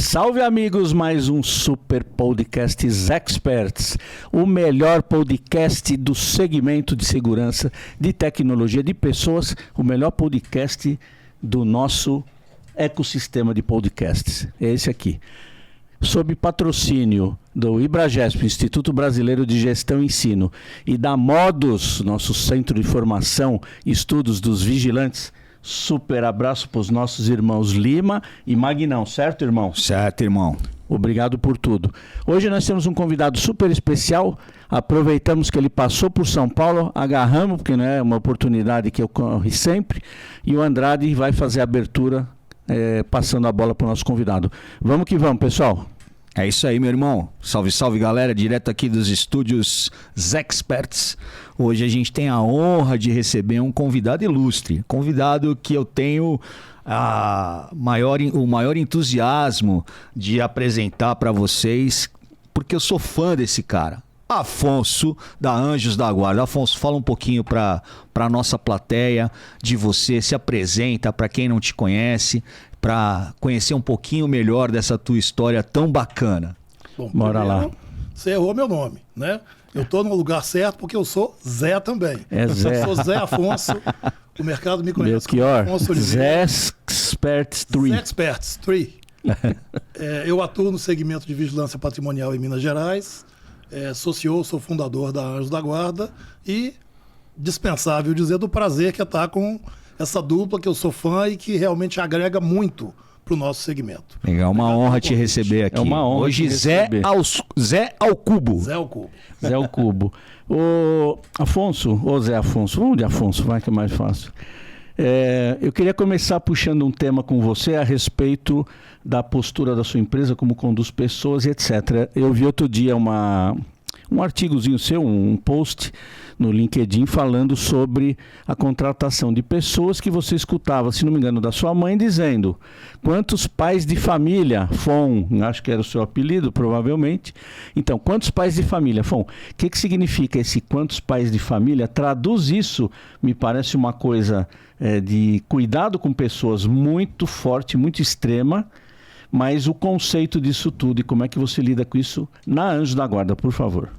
Salve amigos, mais um Super Podcast Experts, o melhor podcast do segmento de segurança, de tecnologia, de pessoas, o melhor podcast do nosso ecossistema de podcasts, é esse aqui. Sob patrocínio do IBRAGESP, Instituto Brasileiro de Gestão e Ensino, e da Modus, nosso centro de formação e estudos dos vigilantes. Super abraço para os nossos irmãos Lima e Magnão, certo, irmão? Certo, irmão. Obrigado por tudo. Hoje nós temos um convidado super especial. Aproveitamos que ele passou por São Paulo, agarramos, porque não é uma oportunidade que ocorre sempre, e o Andrade vai fazer a abertura, passando a bola para o nosso convidado. Vamos que vamos, pessoal. É isso aí, meu irmão. Salve, salve, galera, direto aqui dos estúdios Experts. Hoje a gente tem a honra de receber um convidado ilustre, convidado que eu tenho o maior entusiasmo de apresentar para vocês, porque eu sou fã desse cara. Afonso, da Anjos da Guarda. Afonso, fala um pouquinho para a nossa plateia de você, se apresenta para quem não te conhece, para conhecer um pouquinho melhor dessa tua história tão bacana. Bom, bora lá. Você errou meu nome, né? Eu estou no lugar certo porque eu sou Zé também. É Zé. Eu sou Zé Afonso, o mercado me conhece como Belchior, Afonso Oliveira. Zé Experts 3. Zé Experts 3. Eu atuo no segmento de vigilância patrimonial em Minas Gerais, sou CEO, sou fundador da Anjos da Guarda e dispensável dizer do prazer que é estar com essa dupla que eu sou fã e que realmente agrega muito para o nosso segmento. Legal, uma honra te receber aqui. É uma honra. Hoje Zé ao Cubo. Zé ao Cubo. Zé ao Cubo. Ô Afonso, ô Zé Afonso, vamos de Afonso, vai que é mais fácil. Eu queria começar puxando um tema com você a respeito da postura da sua empresa, como conduz pessoas e etc. Eu vi outro dia um artigozinho seu, um post no LinkedIn falando sobre a contratação de pessoas que você escutava, se não me engano, da sua mãe, dizendo quantos pais de família, FON, acho que era o seu apelido, provavelmente. Então, quantos pais de família, FON? O que significa esse quantos pais de família? Traduz isso, me parece uma coisa de cuidado com pessoas muito forte, muito extrema, mas o conceito disso tudo e como é que você lida com isso na Anjos da Guarda, por favor.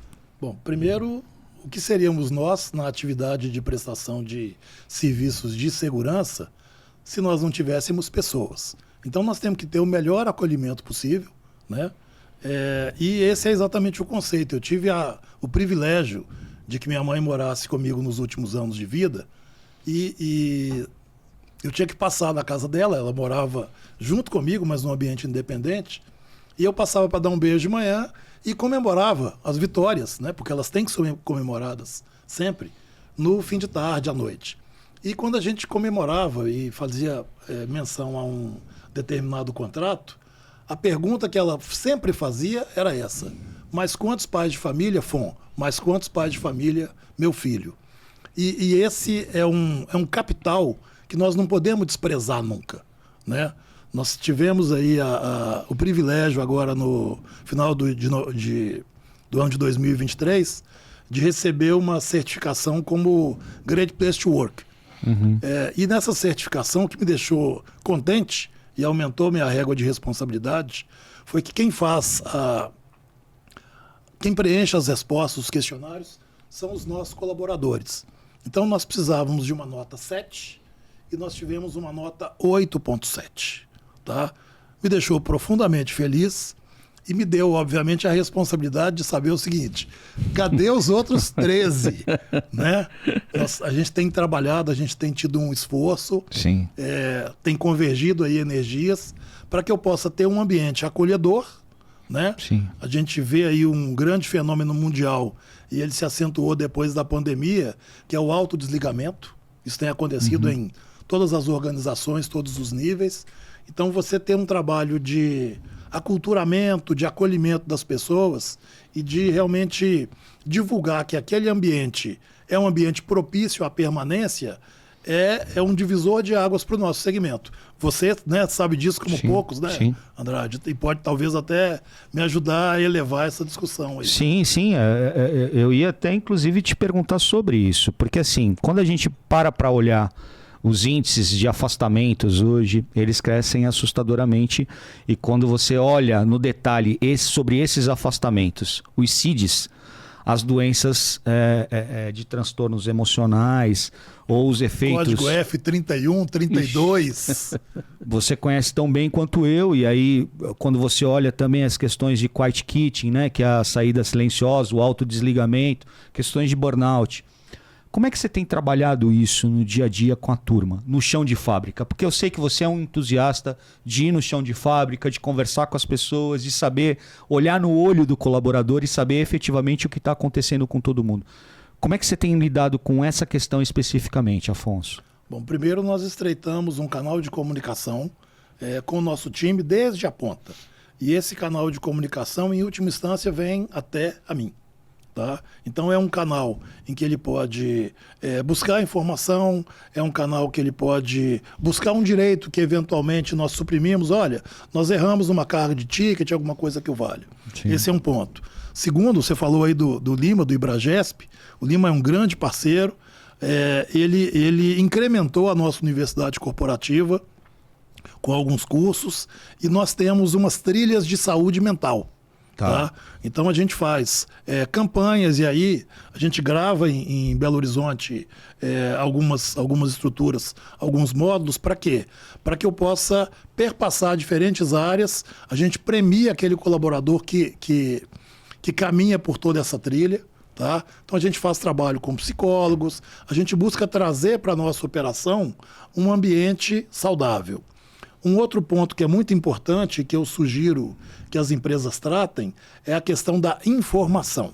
Bom, primeiro, o que seríamos nós na atividade de prestação de serviços de segurança se nós não tivéssemos pessoas? Então nós temos que ter o melhor acolhimento possível, né? E esse é exatamente o conceito. Eu tive o privilégio de que minha mãe morasse comigo nos últimos anos de vida e eu tinha que passar na casa dela, ela morava junto comigo, mas num ambiente independente, e eu passava para dar um beijo de manhã e comemorava as vitórias, né? Porque elas têm que ser comemoradas sempre, no fim de tarde, à noite. E quando a gente comemorava e fazia menção a um determinado contrato, a pergunta que ela sempre fazia era essa: mas quantos pais de família, FON? Mas quantos pais de família, meu filho? E esse é um capital que nós não podemos desprezar nunca, né? Nós tivemos aí o privilégio agora no final do ano de 2023 de receber uma certificação como Great Place to Work. Uhum. E nessa certificação, que me deixou contente e aumentou minha régua de responsabilidade, foi que quem preenche as respostas, os questionários, são os nossos colaboradores. Então nós precisávamos de uma nota 7 e nós tivemos uma nota 8.7. Tá? Me deixou profundamente feliz e me deu, obviamente, a responsabilidade de saber o seguinte: cadê os outros 13? Né? A gente tem trabalhado, a gente tem tido um esforço, sim. Tem convergido aí energias para que eu possa ter um ambiente acolhedor, né? Sim. A gente vê aí um grande fenômeno mundial e ele se acentuou depois da pandemia, que é o autodesligamento. Isso tem acontecido em todas as organizações, todos os níveis. Então você tem um trabalho de aculturamento, de acolhimento das pessoas e de realmente divulgar que aquele ambiente é um ambiente propício à permanência, é um divisor de águas para o nosso segmento. Você, né, sabe disso como sim, poucos, né, sim. Andrade? E pode talvez até me ajudar a elevar essa discussão aí. Sim, sim. Eu ia até inclusive te perguntar sobre isso, porque assim, quando a gente para olhar Os índices de afastamentos hoje, eles crescem assustadoramente. E quando você olha no detalhe sobre esses afastamentos, os CIDs, as doenças de transtornos emocionais ou os efeitos... Código F31, 32. Você conhece tão bem quanto eu, e aí quando você olha também as questões de quiet quitting, né, que é a saída silenciosa, o autodesligamento, questões de burnout. Como é que você tem trabalhado isso no dia a dia com a turma, no chão de fábrica? Porque eu sei que você é um entusiasta de ir no chão de fábrica, de conversar com as pessoas, de saber olhar no olho do colaborador e saber efetivamente o que está acontecendo com todo mundo. Como é que você tem lidado com essa questão especificamente, Afonso? Bom, primeiro nós estreitamos um canal de comunicação com o nosso time desde a ponta. E esse canal de comunicação, em última instância, vem até a mim. Tá? Então é um canal em que ele pode buscar informação, é um canal que ele pode buscar um direito que eventualmente nós suprimimos. Olha, nós erramos uma carga de ticket, alguma coisa que o valha. Sim. Esse é um ponto. Segundo, você falou aí do Lima, do Ibragesp. O Lima é um grande parceiro. Ele incrementou a nossa universidade corporativa com alguns cursos e nós temos umas trilhas de saúde mental. Tá? Então a gente faz campanhas e aí a gente grava em Belo Horizonte algumas estruturas, alguns módulos. Para quê? Para que eu possa perpassar diferentes áreas. A gente premia aquele colaborador que caminha por toda essa trilha. Tá? Então a gente faz trabalho com psicólogos, a gente busca trazer para a nossa operação um ambiente saudável. Um outro ponto que é muito importante, que eu sugiro que as empresas tratem, é a questão da informação.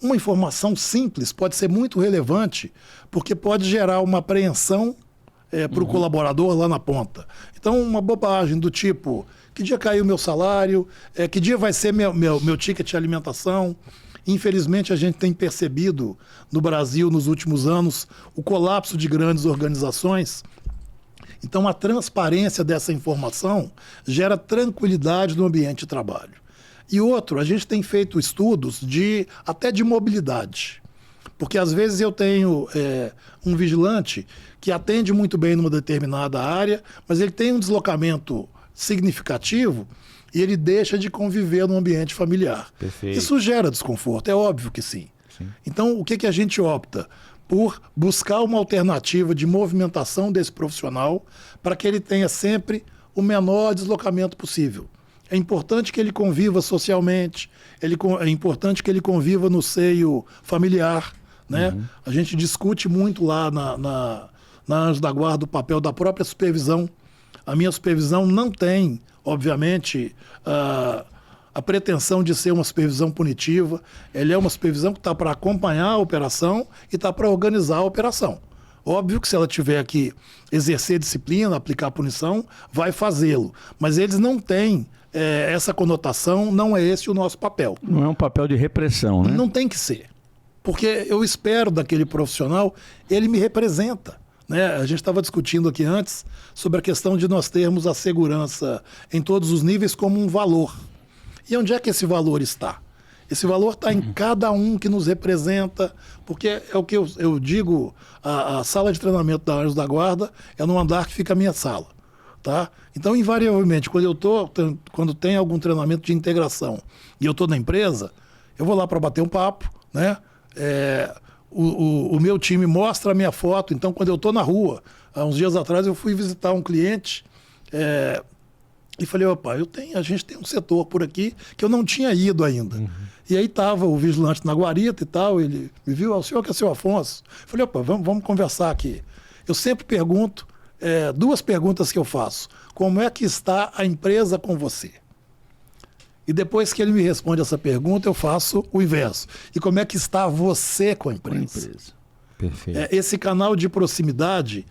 Uma informação simples pode ser muito relevante, porque pode gerar uma apreensão para o colaborador lá na ponta. Então, uma bobagem do tipo, que dia caiu meu salário, que dia vai ser meu ticket de alimentação. Infelizmente, a gente tem percebido no Brasil, nos últimos anos, o colapso de grandes organizações. Então, a transparência dessa informação gera tranquilidade no ambiente de trabalho. E outro, a gente tem feito estudos até de mobilidade. Porque, às vezes, eu tenho um vigilante que atende muito bem numa determinada área, mas ele tem um deslocamento significativo e ele deixa de conviver no ambiente familiar. Perfeito. Isso gera desconforto, é óbvio que sim. Então, o que a gente opta? Por buscar uma alternativa de movimentação desse profissional para que ele tenha sempre o menor deslocamento possível. É importante que ele conviva socialmente, é importante que ele conviva no seio familiar. Né? A gente discute muito lá na Anjos da Guarda o papel da própria supervisão. A minha supervisão não tem, obviamente, a pretensão de ser uma supervisão punitiva. Ela é uma supervisão que está para acompanhar a operação e está para organizar a operação. Óbvio que se ela tiver que exercer disciplina, aplicar punição, vai fazê-lo. Mas eles não têm essa conotação, não é esse o nosso papel. Não é um papel de repressão, né? Não tem que ser. Porque eu espero daquele profissional, ele me representa. Né? A gente estava discutindo aqui antes sobre a questão de nós termos a segurança em todos os níveis como um valor. E onde é que esse valor está? Esse valor está em cada um que nos representa, porque é o que eu digo, a sala de treinamento da Anjos da Guarda é no andar que fica a minha sala. Tá? Então, invariavelmente, quando tem algum treinamento de integração e eu estou na empresa, eu vou lá para bater um papo, né? O meu time mostra a minha foto. Então, quando eu estou na rua, há uns dias atrás eu fui visitar um cliente e falei, opa, a gente tem um setor por aqui que eu não tinha ido ainda. E aí estava o vigilante na guarita e tal, ele me viu, o senhor que é seu Afonso? Eu falei, opa, vamos conversar aqui. Eu sempre pergunto, duas perguntas que eu faço. Como é que está a empresa com você? E depois que ele me responde essa pergunta, eu faço o inverso. E como é que está você com a empresa? Perfeito. Esse canal de proximidade,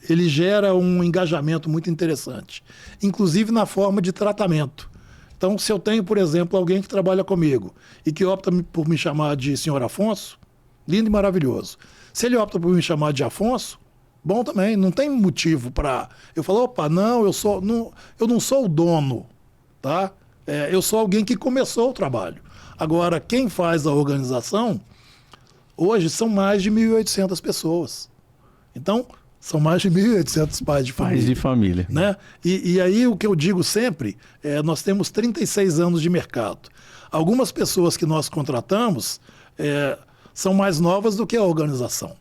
ele gera um engajamento muito interessante. Inclusive na forma de tratamento. Então, se eu tenho, por exemplo, alguém que trabalha comigo e que opta por me chamar de senhor Afonso, lindo e maravilhoso. Se ele opta por me chamar de Afonso, bom também, não tem motivo para... Eu falo, opa, não, eu não sou o dono, tá? Eu sou alguém que começou o trabalho. Agora, quem faz a organização, hoje são mais de 1.800 pessoas. Então, São mais de 1.800 pais de família. Pais de família. Né? E aí o que eu digo sempre, nós temos 36 anos de mercado. Algumas pessoas que nós contratamos são mais novas do que a organização.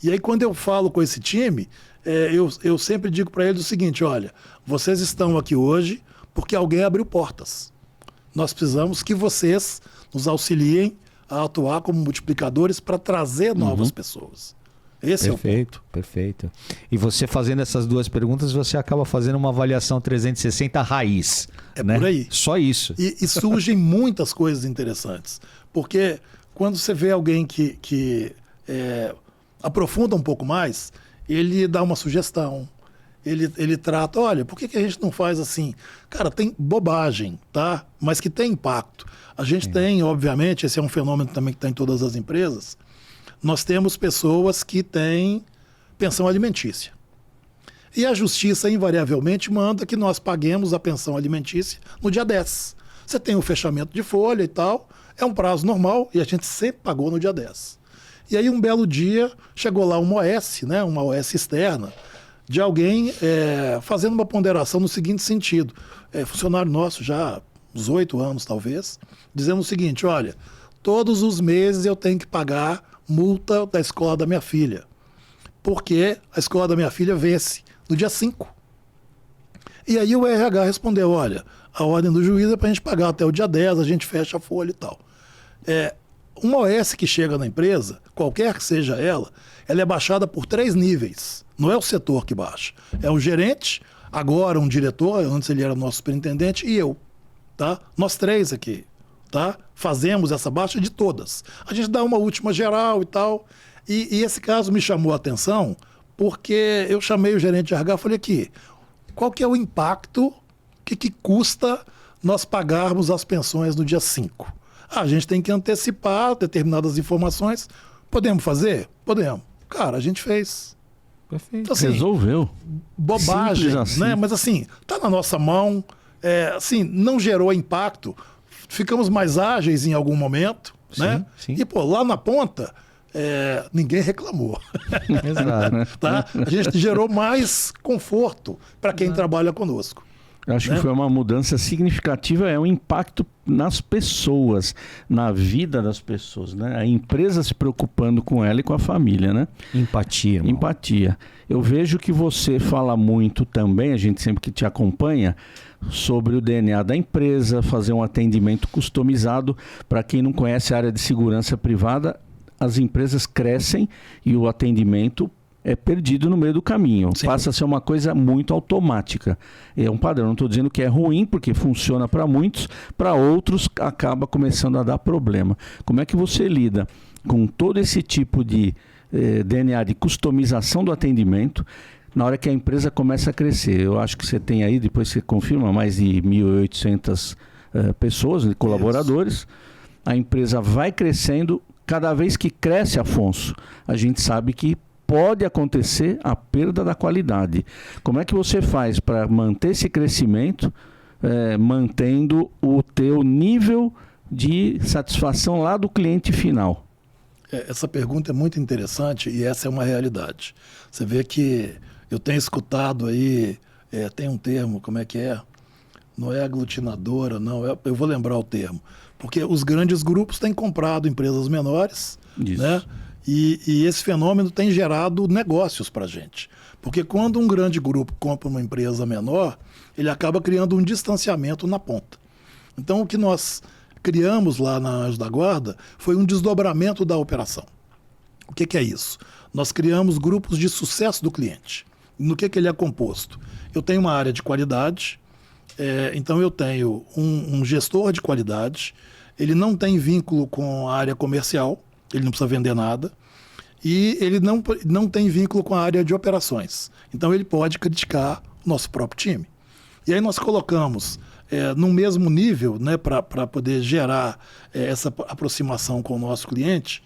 E aí quando eu falo com esse time, eu sempre digo para eles o seguinte, olha, vocês estão aqui hoje porque alguém abriu portas. Nós precisamos que vocês nos auxiliem a atuar como multiplicadores para trazer novas pessoas. Esse Perfeito, perfeito. E você fazendo essas duas perguntas, você acaba fazendo uma avaliação 360 raiz. Né? Por aí. Só isso. E surgem muitas coisas interessantes. Porque quando você vê alguém que aprofunda um pouco mais, ele dá uma sugestão. Ele trata, olha, por que a gente não faz assim? Cara, tem bobagem, tá? Mas que tem impacto. A gente tem, obviamente, esse é um fenômeno também que está em todas as empresas, nós temos pessoas que têm pensão alimentícia. E a justiça, invariavelmente, manda que nós paguemos a pensão alimentícia no dia 10. Você tem o fechamento de folha e tal, é um prazo normal e a gente sempre pagou no dia 10. E aí, um belo dia, chegou lá uma OS, né, uma OS externa, de alguém fazendo uma ponderação no seguinte sentido. Funcionário nosso já há uns 8 anos, talvez, dizendo o seguinte, olha, todos os meses eu tenho que pagar multa da escola da minha filha, porque a escola da minha filha vence no dia 5. E aí o RH respondeu, olha, a ordem do juiz é para a gente pagar até o dia 10, a gente fecha a folha e tal. Uma OS que chega na empresa, qualquer que seja ela é baixada por 3 níveis. Não é o setor que baixa. É o gerente, agora um diretor, antes ele era nosso superintendente, e eu. Tá? Nós 3 aqui. Tá? Fazemos essa baixa de todas. A gente dá uma última geral e tal. E esse caso me chamou a atenção porque eu chamei o gerente de RH e falei aqui, qual que é o impacto que custa nós pagarmos as pensões no dia 5? A gente tem que antecipar determinadas informações. Podemos fazer? Podemos. Cara, a gente fez. Perfeito. Então, assim, Resolveu. Bobagem, Simples assim. né? Mas assim, tá na nossa mão. Assim, não gerou impacto. Ficamos mais ágeis em algum momento, né? Sim. E, pô, lá na ponta, ninguém reclamou. Exato. Tá? A gente gerou mais conforto para quem trabalha conosco. Acho Né? que foi uma mudança significativa, um impacto nas pessoas, na vida das pessoas, né? A empresa se preocupando com ela e com a família, né? Empatia, irmão. Empatia. Eu vejo que você fala muito também, a gente sempre que te acompanha, sobre o DNA da empresa, fazer um atendimento customizado. Para quem não conhece a área de segurança privada, as empresas crescem e o atendimento é perdido no meio do caminho. Sim. Passa a ser uma coisa muito automática. É um padrão. Não estou dizendo que é ruim, porque funciona para muitos, para outros acaba começando a dar problema. Como é que você lida com todo esse tipo de DNA de customização do atendimento na hora que a empresa começa a crescer? Eu acho que você tem aí, depois você confirma, mais de 1.800 pessoas, colaboradores. Isso. A empresa vai crescendo. Cada vez que cresce, Afonso, a gente sabe que pode acontecer a perda da qualidade. Como é que você faz para manter esse crescimento, mantendo o teu nível de satisfação lá do cliente final? Essa pergunta é muito interessante e essa é uma realidade. Você vê que eu tenho escutado aí, tem um termo, como é que é? Não é aglutinadora, não, eu vou lembrar o termo. Porque os grandes grupos têm comprado empresas menores, Isso. Né? E esse fenômeno tem gerado negócios para a gente. Porque quando um grande grupo compra uma empresa menor, ele acaba criando um distanciamento na ponta. Então, o que nós criamos lá na Anjos da Guarda foi um desdobramento da operação. O que é isso? Nós criamos grupos de sucesso do cliente. No que ele é composto? Eu tenho uma área de qualidade, então eu tenho um gestor de qualidade, ele não tem vínculo com a área comercial, ele não precisa vender nada, e ele não tem vínculo com a área de operações. Então ele pode criticar o nosso próprio time. E aí nós colocamos no mesmo nível, né, para poder gerar essa aproximação com o nosso cliente,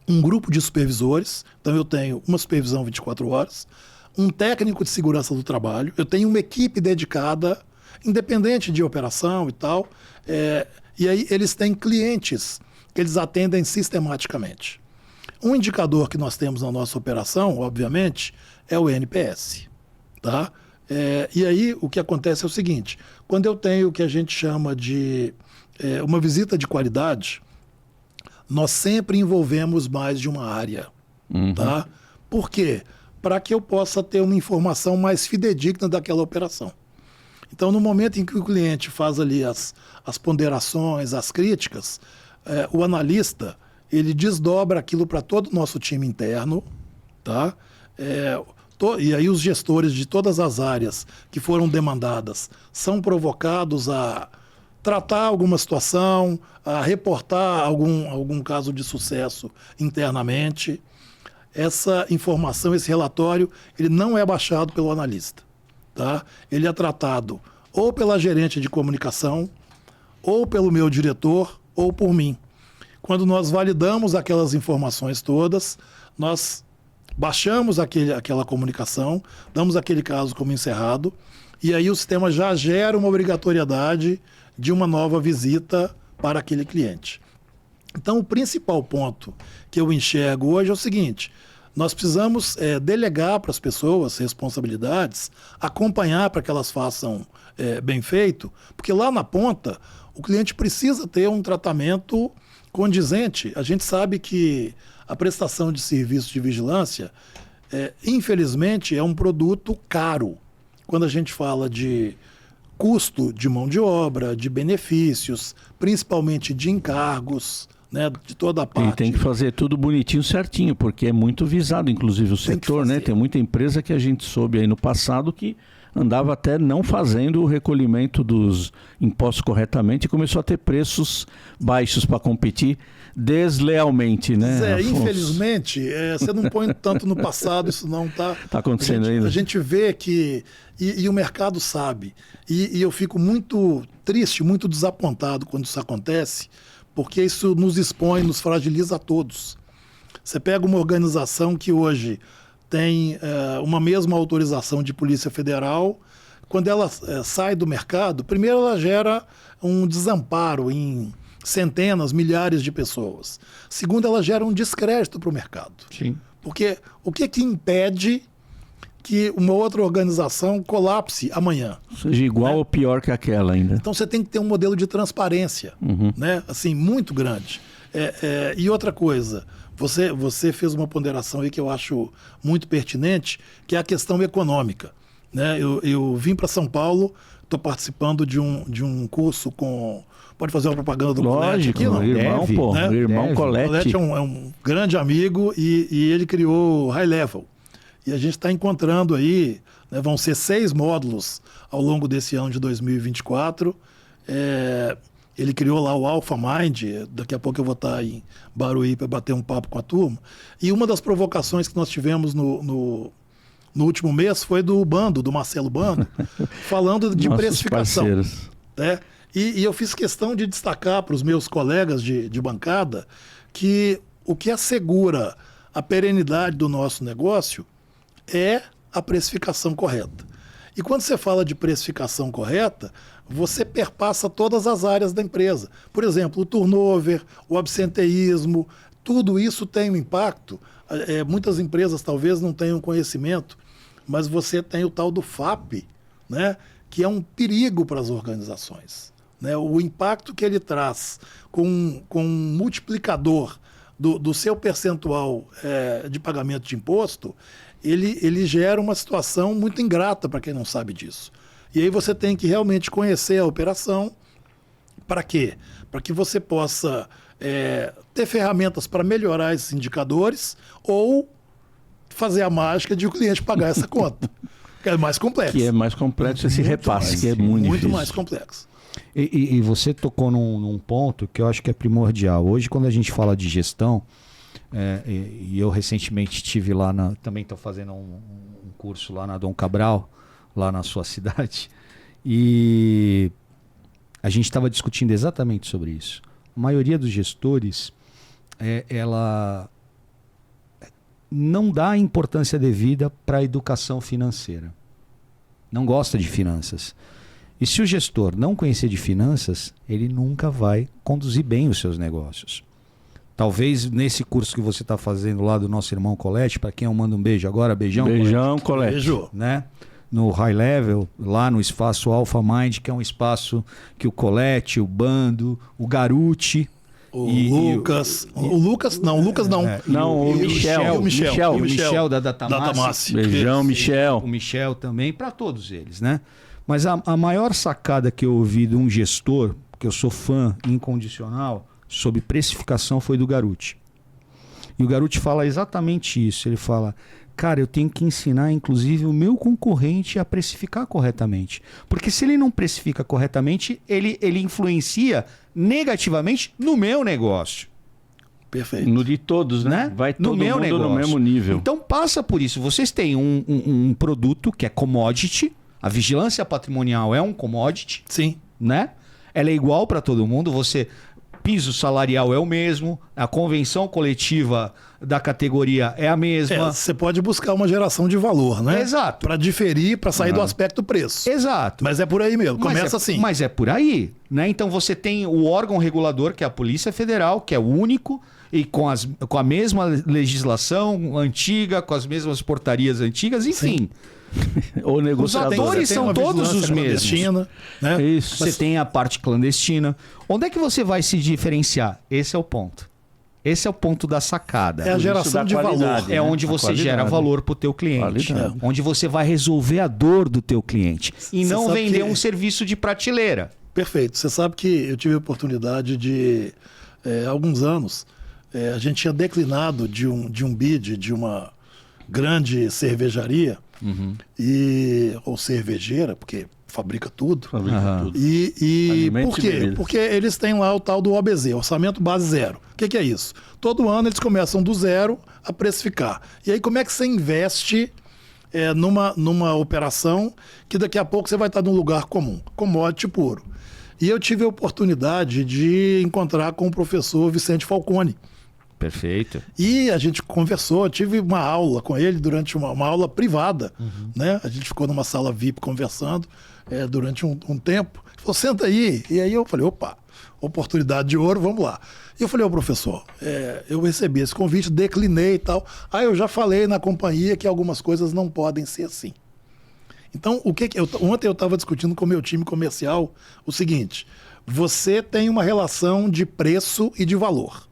um grupo de supervisores. Então eu tenho uma supervisão 24 horas, um técnico de segurança do trabalho, eu tenho uma equipe dedicada, independente de operação e tal, e aí eles têm clientes que eles atendem sistematicamente. Um indicador que nós temos na nossa operação, obviamente, é o NPS. Tá? E aí o que acontece é o seguinte, quando eu tenho o que a gente chama de uma visita de qualidade, nós sempre envolvemos mais de uma área. Tá? Por quê? Para que eu possa ter uma informação mais fidedigna daquela operação. Então, no momento em que o cliente faz ali as ponderações, as críticas, o analista, ele desdobra aquilo para todo o nosso time interno, tá? E aí os gestores de todas as áreas que foram demandadas são provocados a tratar alguma situação, a reportar algum caso de sucesso internamente. Essa informação, esse relatório, ele não é baixado pelo analista. Tá? Ele é tratado ou pela gerente de comunicação, ou pelo meu diretor, ou por mim. Quando nós validamos aquelas informações todas, nós baixamos aquela comunicação, damos aquele caso como encerrado, e aí o sistema já gera uma obrigatoriedade de uma nova visita para aquele cliente. Então, o principal ponto que eu enxergo hoje é o seguinte: nós precisamos delegar para as pessoas responsabilidades, acompanhar para que elas façam bem feito, porque lá na ponta o cliente precisa ter um tratamento condizente. A gente sabe que a prestação de serviço de vigilância, infelizmente, é um produto caro. Quando a gente fala de custo de mão de obra, de benefícios, principalmente de encargos, né, de toda a parte. E tem que fazer tudo bonitinho, certinho, porque é muito visado, inclusive o setor, né? Tem muita empresa que a gente soube aí no passado que andava até não fazendo o recolhimento dos impostos corretamente e começou a ter preços baixos para competir deslealmente, né? Infelizmente, você não põe tanto no passado, isso não está acontecendo ainda. A gente vê que, e o mercado sabe, e eu fico muito triste, muito desapontado quando isso acontece, porque isso nos expõe, nos fragiliza a todos. Você pega uma organização que hoje tem uma mesma autorização de Polícia Federal, quando ela sai do mercado, primeiro ela gera um desamparo em centenas, milhares de pessoas. Segundo, ela gera um descrédito para o mercado. Sim. Porque o que impede que uma outra organização colapse amanhã? Seja igual, né, ou pior que aquela ainda. Então você tem que ter um modelo de transparência, né? Assim, muito grande. E outra coisa, você fez uma ponderação aí que eu acho muito pertinente, que é a questão econômica, né? Eu vim para São Paulo, estou participando de um curso com... Pode fazer uma propaganda do Colete aqui, não? Irmão, Deve, pô. Né? Irmão Colete. O Colete é um grande amigo e ele criou o High Level. E a gente está encontrando aí, né, vão ser 6 módulos ao longo desse ano de 2024. Ele criou lá o Alpha Mind, daqui a pouco eu vou estar em Barueri para bater um papo com a turma. E uma das provocações que nós tivemos no último mês foi do Marcelo Bando, falando de nossos precificação. Parceiros. Né? E eu fiz questão de destacar para os meus colegas de bancada que o que assegura a perenidade do nosso negócio é a precificação correta. E quando você fala de precificação correta, você perpassa todas as áreas da empresa. Por exemplo, o turnover, o absenteísmo, tudo isso tem um impacto. Muitas empresas talvez não tenham conhecimento, mas você tem o tal do FAP, né, que é um perigo para as organizações. Né? O impacto que ele traz com um multiplicador do seu percentual de pagamento de imposto, ele gera uma situação muito ingrata para quem não sabe disso. E aí você tem que realmente conhecer a operação. Para quê? Para que você possa ter ferramentas para melhorar esses indicadores ou fazer a mágica de o cliente pagar essa conta. Que é mais complexo. Que é mais complexo esse repasse, que é muito difícil. Muito mais complexo. E você tocou num ponto que eu acho que é primordial. Hoje, quando a gente fala de gestão, e eu recentemente estive lá, também estou fazendo um curso lá na Dom Cabral, lá na sua cidade, e a gente estava discutindo exatamente sobre isso. A maioria dos gestores, ela não dá a importância devida para a educação financeira. Não gosta de finanças. E se o gestor não conhecer de finanças, ele nunca vai conduzir bem os seus negócios. Talvez nesse curso que você está fazendo lá do nosso irmão Colete, para quem eu mando um beijo agora, beijão. Beijão, Colete. Beijo. Né? No High Level, lá no espaço Alpha Mind, que é um espaço que o Colete, o Bando, o Garuti... O Lucas não. Não, o Michel. O Michel da Datamassi. Beijão, Michel. O Michel também, para todos eles, né? Mas a maior sacada que eu ouvi de um gestor, que eu sou fã incondicional, sobre precificação foi do Garuti. E o Garuti fala exatamente isso. Ele fala, cara, eu tenho que ensinar, inclusive, o meu concorrente a precificar corretamente. Porque se ele não precifica corretamente, ele influencia negativamente no meu negócio. Perfeito. No de todos, né? Vai todo mundo no mesmo nível. Então passa por isso. Vocês têm um produto que é commodity. A vigilância patrimonial é um commodity. Sim. Né? Ela é igual para todo mundo. Piso salarial é o mesmo. A convenção coletiva da categoria é a mesma. Você pode buscar uma geração de valor, né? Exato. Para diferir, para sair do aspecto preço. Exato. Mas é por aí mesmo. Começa assim. Mas é por aí, né? Então você tem o órgão regulador, que é a Polícia Federal, que é o único, e com a mesma legislação antiga, com as mesmas portarias antigas, enfim. Ou Os atores são todos os mesmos. Né? Isso. Você tem a parte clandestina. Onde é que você vai se diferenciar? Esse é o ponto. Esse é o ponto da sacada. É a geração de valor. É onde você gera valor para o teu cliente. Qualidade. Onde você vai resolver a dor do teu cliente. E Você não sabe vender que- um serviço de prateleira. Perfeito. Você sabe que eu tive a oportunidade de, há alguns anos, a gente tinha declinado de um bid de uma grande cervejaria, ou cervejeira, porque fabrica tudo. Fabrica tudo. E Alimentos por e quê? bebidas. Porque eles têm lá o tal do OBZ, Orçamento Base Zero. O que é isso? Todo ano eles começam do zero a precificar. E aí como é que você investe numa operação que daqui a pouco você vai estar num lugar comum, commodity puro. E eu tive a oportunidade de encontrar com o professor Vicente Falcone. Perfeito. E a gente conversou, tive uma aula com ele durante uma aula privada, né? A gente ficou numa sala VIP conversando durante um tempo. Ele falou, senta aí. E aí eu falei, opa, oportunidade de ouro, vamos lá. E eu falei, professor, eu recebi esse convite, declinei e tal. Eu já falei na companhia que algumas coisas não podem ser assim. Então, ontem eu estava discutindo com o meu time comercial o seguinte, você tem uma relação de preço e de valor.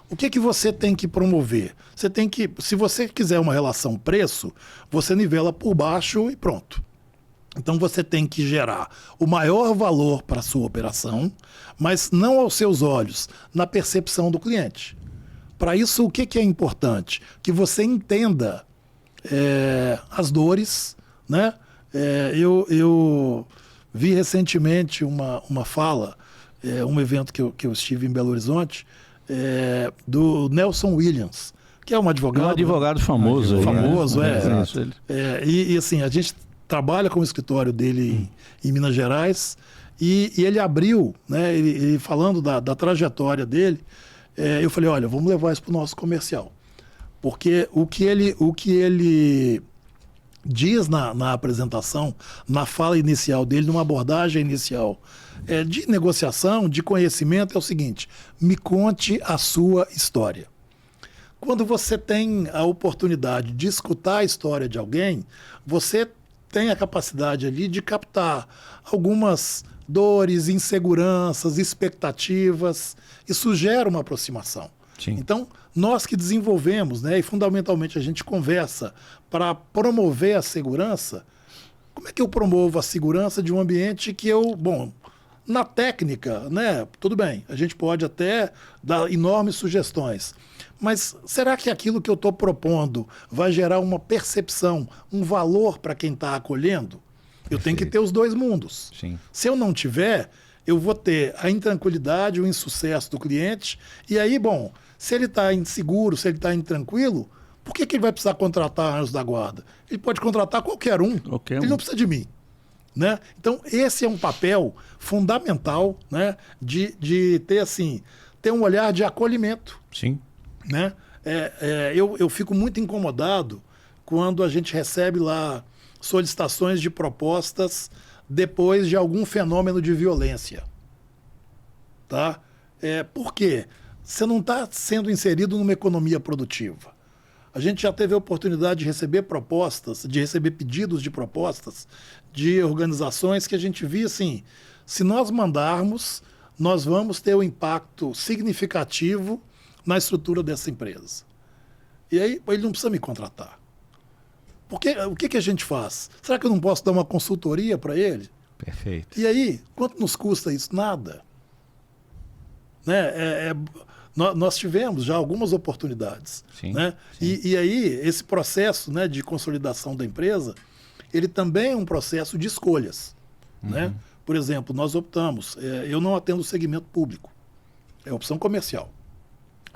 O que você tem que promover? Você tem que, se você quiser uma relação preço, você nivela por baixo e pronto. Então você tem que gerar o maior valor para a sua operação, mas não aos seus olhos, na percepção do cliente. Para isso, o que é importante? Que você entenda as dores, né? Eu vi recentemente uma fala, um evento que eu estive em Belo Horizonte, do Nelson Williams, que é um advogado. Um advogado famoso. Famoso, Isso, e assim, a gente trabalha com o escritório dele em Minas Gerais, e ele abriu, né, ele falando da trajetória dele, eu falei, olha, vamos levar isso para o nosso comercial. Porque o que ele diz na apresentação, na fala inicial dele, numa abordagem inicial de negociação, de conhecimento, é o seguinte: me conte a sua história. Quando você tem a oportunidade de escutar a história de alguém, você tem a capacidade ali de captar algumas dores, inseguranças, expectativas. Isso gera uma aproximação. Sim. Então, nós que desenvolvemos, né, e fundamentalmente a gente conversa para promover a segurança, como é que eu promovo a segurança de um ambiente que na técnica, né, tudo bem, a gente pode até dar enormes sugestões, mas será que aquilo que eu estou propondo vai gerar uma percepção, um valor para quem está acolhendo? Eu tenho que ter os dois mundos. Sim. Se eu não tiver, eu vou ter a intranquilidade, o insucesso do cliente, e aí, se ele está inseguro, se ele está intranquilo, por que ele vai precisar contratar anjos da guarda? Ele pode contratar qualquer um. Ele não precisa de mim. Né? Então, esse é um papel fundamental, né, de ter um olhar de acolhimento. Sim. Né? Eu fico muito incomodado quando a gente recebe lá solicitações de propostas depois de algum fenômeno de violência. Tá? Por quê? você não está sendo inserido numa economia produtiva. A gente já teve a oportunidade de receber propostas, de receber pedidos de propostas de organizações que a gente via assim, se nós mandarmos, nós vamos ter um impacto significativo na estrutura dessa empresa. E aí ele não precisa me contratar. Porque o que a gente faz? Será que eu não posso dar uma consultoria para ele? Perfeito. E aí, quanto nos custa isso? Nada. Né? Nós tivemos já algumas oportunidades. Sim, né? sim. E aí, esse processo, né, de consolidação da empresa, ele também é um processo de escolhas. Né? Por exemplo, nós optamos, eu não atendo o segmento público, é opção comercial.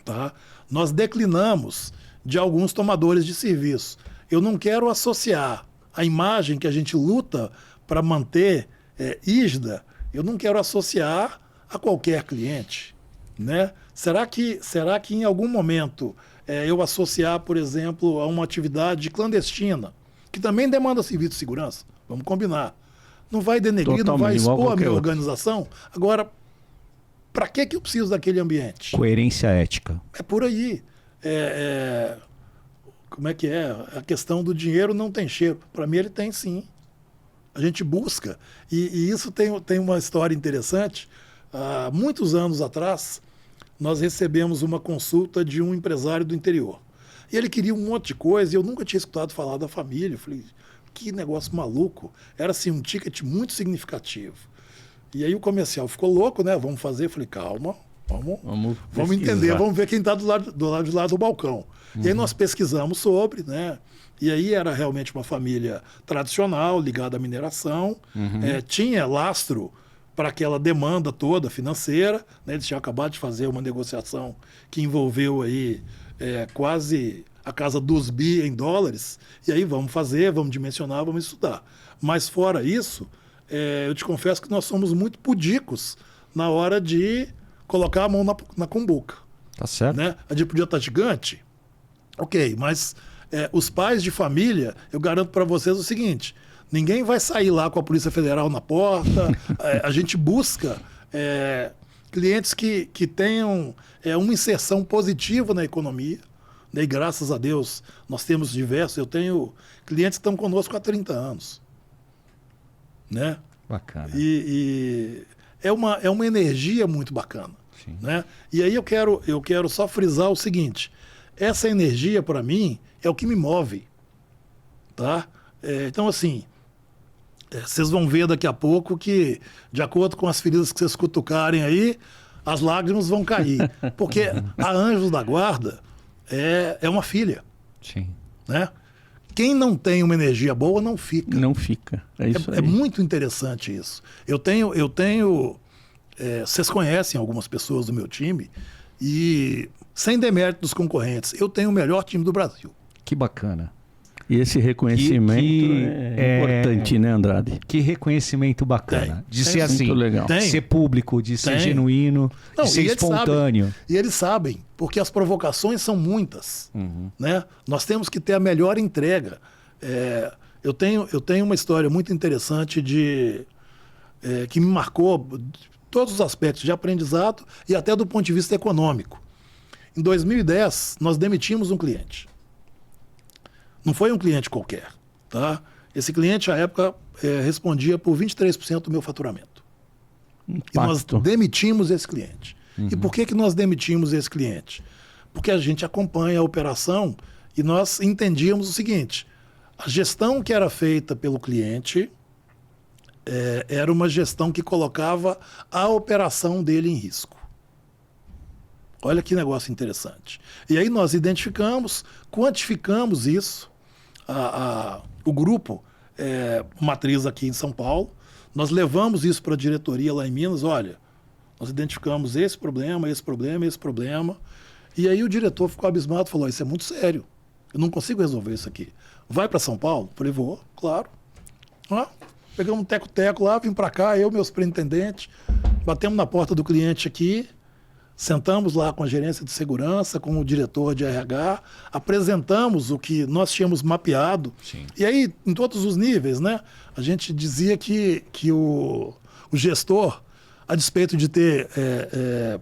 Tá? Nós declinamos de alguns tomadores de serviço. Eu não quero associar a imagem que a gente luta para manter ISDA, eu não quero associar a qualquer cliente. Né? Será que em algum momento eu associar, por exemplo, a uma atividade clandestina, que também demanda serviço de segurança, vamos combinar, não vai denegrir, Totalmente, não vai expor a minha outra. organização? Agora, para que eu preciso daquele ambiente? Coerência ética. É por aí. Como é que é? A questão do dinheiro não tem cheiro. Para mim, ele tem sim. A gente busca. E isso tem uma história interessante. Há muitos anos atrás, nós recebemos uma consulta de um empresário do interior. E ele queria um monte de coisa e eu nunca tinha escutado falar da família. Eu falei, que negócio maluco. Era assim, um ticket muito significativo. E aí o comercial ficou louco, né? Vamos fazer. Eu falei, calma, vamos entender, vamos ver quem está do lado de lá do balcão. E aí nós pesquisamos sobre, né? E aí era realmente uma família tradicional, ligada à mineração, tinha lastro para aquela demanda toda financeira, né? Eles tinham acabado de fazer uma negociação que envolveu aí quase a casa dos bi em dólares, e aí vamos fazer, vamos dimensionar, vamos estudar. Mas fora isso, eu te confesso que nós somos muito pudicos na hora de colocar a mão na cumbuca. Tá certo. Né? A gente podia estar gigante, ok, mas os pais de família, eu garanto para vocês o seguinte, ninguém vai sair lá com a Polícia Federal na porta, a gente busca clientes que tenham uma inserção positiva na economia, né? E graças a Deus nós temos diversos, eu tenho clientes que estão conosco há 30 anos. Né? Bacana. E é uma energia muito bacana. Sim. Né? E aí eu quero só frisar o seguinte, essa energia para mim é o que me move. Tá? Então assim, vocês vão ver daqui a pouco que, de acordo com as feridas que vocês cutucarem aí, as lágrimas vão cair. Porque a Anjos da Guarda é uma filha. Sim. Né? Quem não tem uma energia boa não fica. Não fica. É isso aí. É muito interessante isso. Eu tenho vocês conhecem algumas pessoas do meu time e, sem demérito dos concorrentes, eu tenho o melhor time do Brasil. Que bacana. E esse reconhecimento é importante, né, Andrade? Que reconhecimento bacana. De ser Tem. assim, Muito legal. Tem. ser público, de ser Tem. genuíno, Não, de ser e eles espontâneo. sabem. E eles sabem, porque as provocações são muitas. Né? Nós temos que ter a melhor entrega. Eu tenho uma história muito interessante que me marcou todos os aspectos de aprendizado e até do ponto de vista econômico. Em 2010, nós demitimos um cliente. Não foi um cliente qualquer. Tá? Esse cliente, à época, respondia por 23% do meu faturamento. E nós demitimos esse cliente. E por que nós demitimos esse cliente? Porque a gente acompanha a operação e nós entendíamos o seguinte, a gestão que era feita pelo cliente era uma gestão que colocava a operação dele em risco. Olha que negócio interessante. E aí nós identificamos, quantificamos isso, o grupo matriz aqui em São Paulo, nós levamos isso para a diretoria lá em Minas, olha, nós identificamos esse problema, e aí o diretor ficou abismado, falou, isso é muito sério, eu não consigo resolver isso aqui. Vai para São Paulo? Falei, vou, claro. Pegamos um teco-teco lá, vim para cá, eu, meu superintendente, batemos na porta do cliente aqui, sentamos lá com a gerência de segurança, com o diretor de RH, apresentamos o que nós tínhamos mapeado. Sim. E aí, em todos os níveis, né, a gente dizia que o gestor a despeito de ter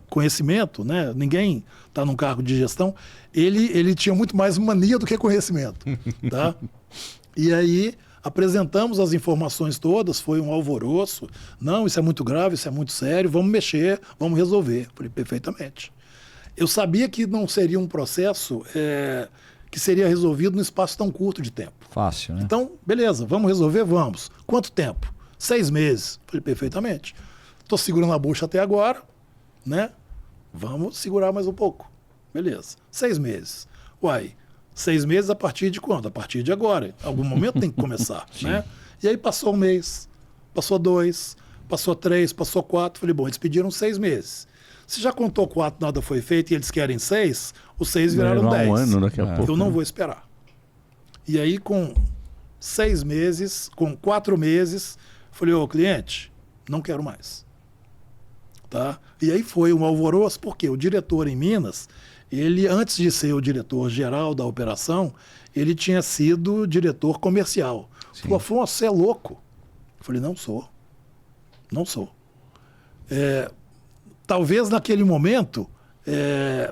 conhecimento, né? Ninguém está num cargo de gestão, ele tinha muito mais mania do que conhecimento. Tá? E aí apresentamos as informações todas, foi um alvoroço. Não, isso é muito grave, isso é muito sério, vamos mexer, vamos resolver. Falei, perfeitamente. Eu sabia que não seria um processo que seria resolvido num espaço tão curto de tempo. Fácil, né? Então, beleza, vamos resolver? Vamos. Quanto tempo? 6 meses. Falei, perfeitamente. Estou segurando a bucha até agora, né? Vamos segurar mais um pouco. Beleza. 6 meses. Uai, 6 meses a partir de quando? A partir de agora. Em algum momento tem que começar, né? E aí passou 1 mês, passou 2, passou 3, passou 4. Falei, bom, eles pediram 6 meses. Se já contou 4, nada foi feito e eles querem 6, os 6 viraram 10. Um ano daqui a pouco. Eu não vou esperar. E aí, com 6 meses, com 4 meses, falei, ô cliente, não quero mais. Tá? E aí foi um alvoroço, porque o diretor em Minas, ele, antes de ser o diretor geral da operação, ele tinha sido diretor comercial. Falou, Afonso, você é louco? Eu falei, não sou. Não sou. Talvez naquele momento,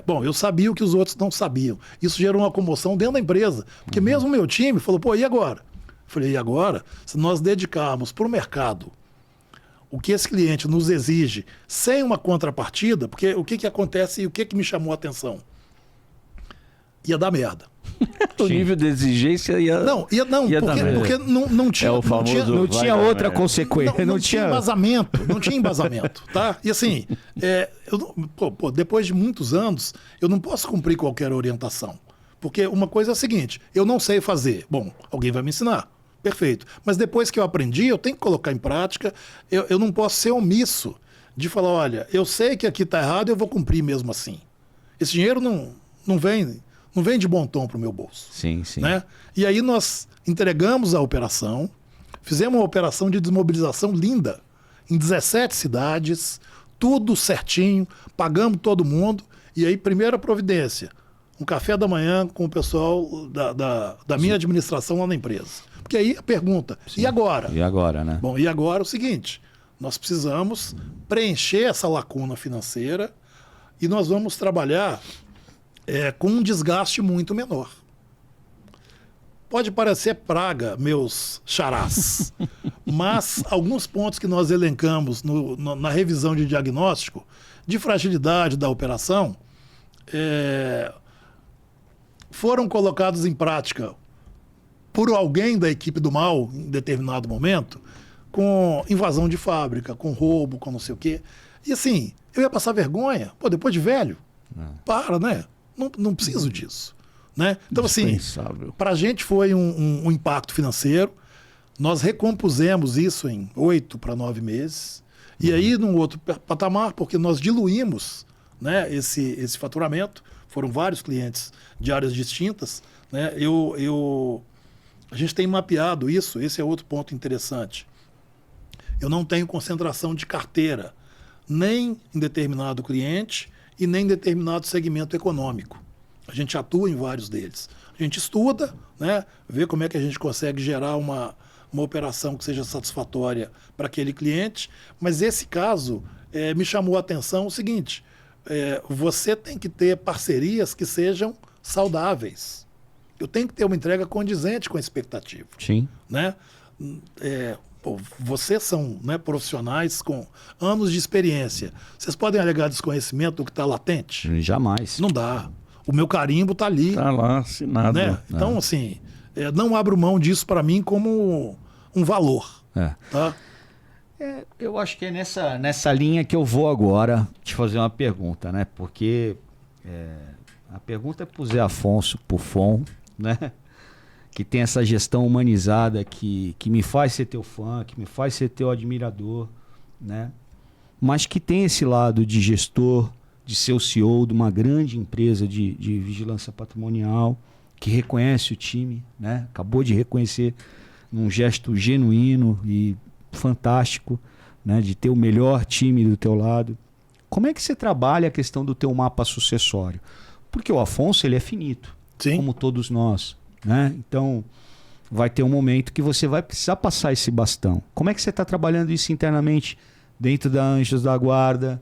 bom, eu sabia o que os outros não sabiam. Isso gerou uma comoção dentro da empresa. Porque mesmo o meu time falou, pô, e agora? Eu falei, e agora? Se nós dedicarmos para o mercado o que esse cliente nos exige sem uma contrapartida, porque o que acontece e o que me chamou a atenção? Ia dar merda. O nível de exigência ia... Porque não tinha... É o famoso Não tinha outra consequência. Não tinha embasamento. Não tinha embasamento, tá? E assim, depois de muitos anos, eu não posso cumprir qualquer orientação. Porque uma coisa é a seguinte, eu não sei fazer. Bom, alguém vai me ensinar. Perfeito. Mas depois que eu aprendi, eu tenho que colocar em prática. Eu não posso ser omisso de falar, olha, eu sei que aqui está errado, eu vou cumprir mesmo assim. Esse dinheiro não vem de bom tom para o meu bolso. Sim, sim. Né? E aí nós entregamos a operação, fizemos uma operação de desmobilização linda, em 17 cidades, tudo certinho, pagamos todo mundo. E aí, primeira providência, um café da manhã com o pessoal da minha administração lá na empresa. Porque aí a pergunta, e agora? E agora, né? Bom, e agora é o seguinte, nós precisamos preencher essa lacuna financeira e nós vamos trabalhar com um desgaste muito menor. Pode parecer praga, meus xarás, mas alguns pontos que nós elencamos na revisão de diagnóstico de fragilidade da operação foram colocados em prática por alguém da equipe do mal, em determinado momento, com invasão de fábrica, com roubo, com não sei o quê. E assim, eu ia passar vergonha. Pô, depois de velho, para, né? Não preciso disso. Né? Então, assim, para a gente foi um impacto financeiro. Nós recompusemos isso em 8 para 9 meses. E aí, num outro patamar, porque nós diluímos, né, esse faturamento. Foram vários clientes de áreas distintas. Né? A gente tem mapeado isso. Esse é outro ponto interessante. Eu não tenho concentração de carteira, nem em determinado cliente e nem em determinado segmento econômico. A gente atua em vários deles. A gente estuda, né, vê como é que a gente consegue gerar uma operação que seja satisfatória para aquele cliente, mas esse caso me chamou a atenção o seguinte, você tem que ter parcerias que sejam saudáveis. Eu tenho que ter uma entrega condizente com a expectativa. Sim. Né? Vocês são, né, profissionais com anos de experiência. Vocês podem alegar desconhecimento do que está latente? Jamais. Não dá. O meu carimbo está ali. Está lá, assinado. Né? Então, assim, não abro mão disso para mim como um valor. Tá? Eu acho que é nessa linha que eu vou agora te fazer uma pergunta, né? Porque a pergunta é para o Zé Afonso, pro FON, né? Que tem essa gestão humanizada que me faz ser teu fã, que me faz ser teu admirador, né? Mas que tem esse lado de gestor, de ser o CEO de uma grande empresa de vigilância patrimonial, que reconhece o time, né? Acabou de reconhecer num gesto genuíno e fantástico, né? De ter o melhor time do teu lado. Como é que você trabalha a questão do teu mapa sucessório? Porque o Afonso, ele é finito, Sim. como todos nós, né? Então, vai ter um momento que você vai precisar passar esse bastão. Como é que você está trabalhando isso internamente dentro da Anjos da Guarda,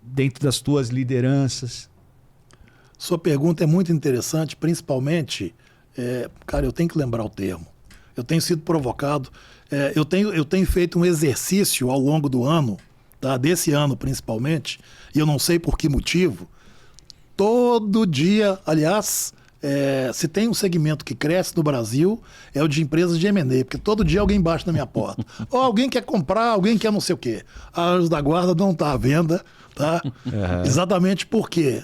dentro das tuas lideranças? Sua pergunta é muito interessante, principalmente, cara, eu tenho que lembrar o termo. Eu tenho sido provocado, eu tenho feito um exercício ao longo do ano, tá? Desse ano principalmente, e eu não sei por que motivo, todo dia, aliás, se tem um segmento que cresce no Brasil, é o de empresas de M&A, porque todo dia alguém bate na minha porta. Ou alguém quer comprar, alguém quer não sei o quê. A Anjos da Guarda não está à venda, tá? Exatamente porque...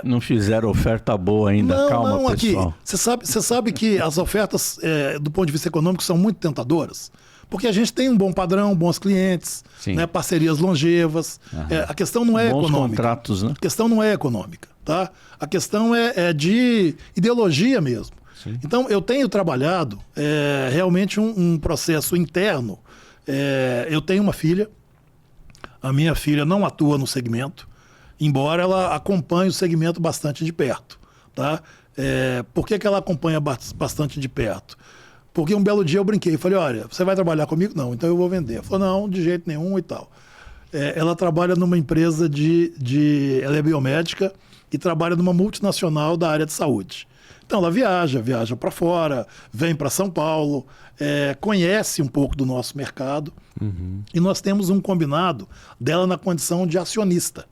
Não fizeram oferta boa ainda, calma, pessoal. Você sabe que as ofertas, do ponto de vista econômico, são muito tentadoras. Porque a gente tem um bom padrão, bons clientes, né, parcerias longevas. A questão não é bons econômica. Contratos, né? A questão não é econômica, tá? A questão é de ideologia mesmo. Sim. Então, eu tenho trabalhado realmente um processo interno. Eu tenho uma filha. A minha filha não atua no segmento, embora ela acompanhe o segmento bastante de perto, tá? Por que ela acompanha bastante de perto? Porque um belo dia eu brinquei e falei, olha, você vai trabalhar comigo? Não, então eu vou vender. Ela falou, não, de jeito nenhum e tal. Ela trabalha numa empresa ela é biomédica e trabalha numa multinacional da área de saúde. Então ela viaja para fora, vem para São Paulo, conhece um pouco do nosso mercado. E nós temos um combinado dela na condição de acionista.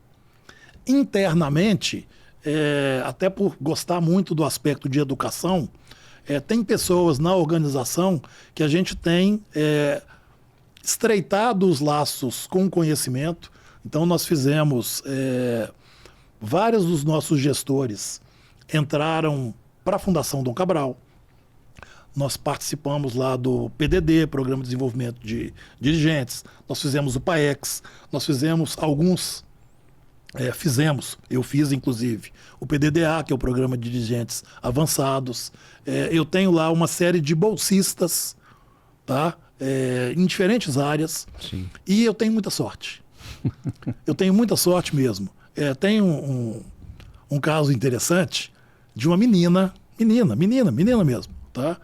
Internamente, até por gostar muito do aspecto de educação, tem pessoas na organização que a gente tem estreitado os laços com conhecimento. Então nós fizemos, vários dos nossos gestores entraram para a Fundação Dom Cabral. Nós participamos lá do PDD, Programa de Desenvolvimento de Dirigentes. Nós fizemos o PAEX. Nós fizemos alguns... eu fiz inclusive o PDDA, que é o Programa de Dirigentes Avançados. Eu tenho lá uma série de bolsistas, tá? Em diferentes áreas. Sim. E eu tenho muita sorte. Eu tenho muita sorte mesmo. Tem um caso interessante de uma menina mesmo, tá?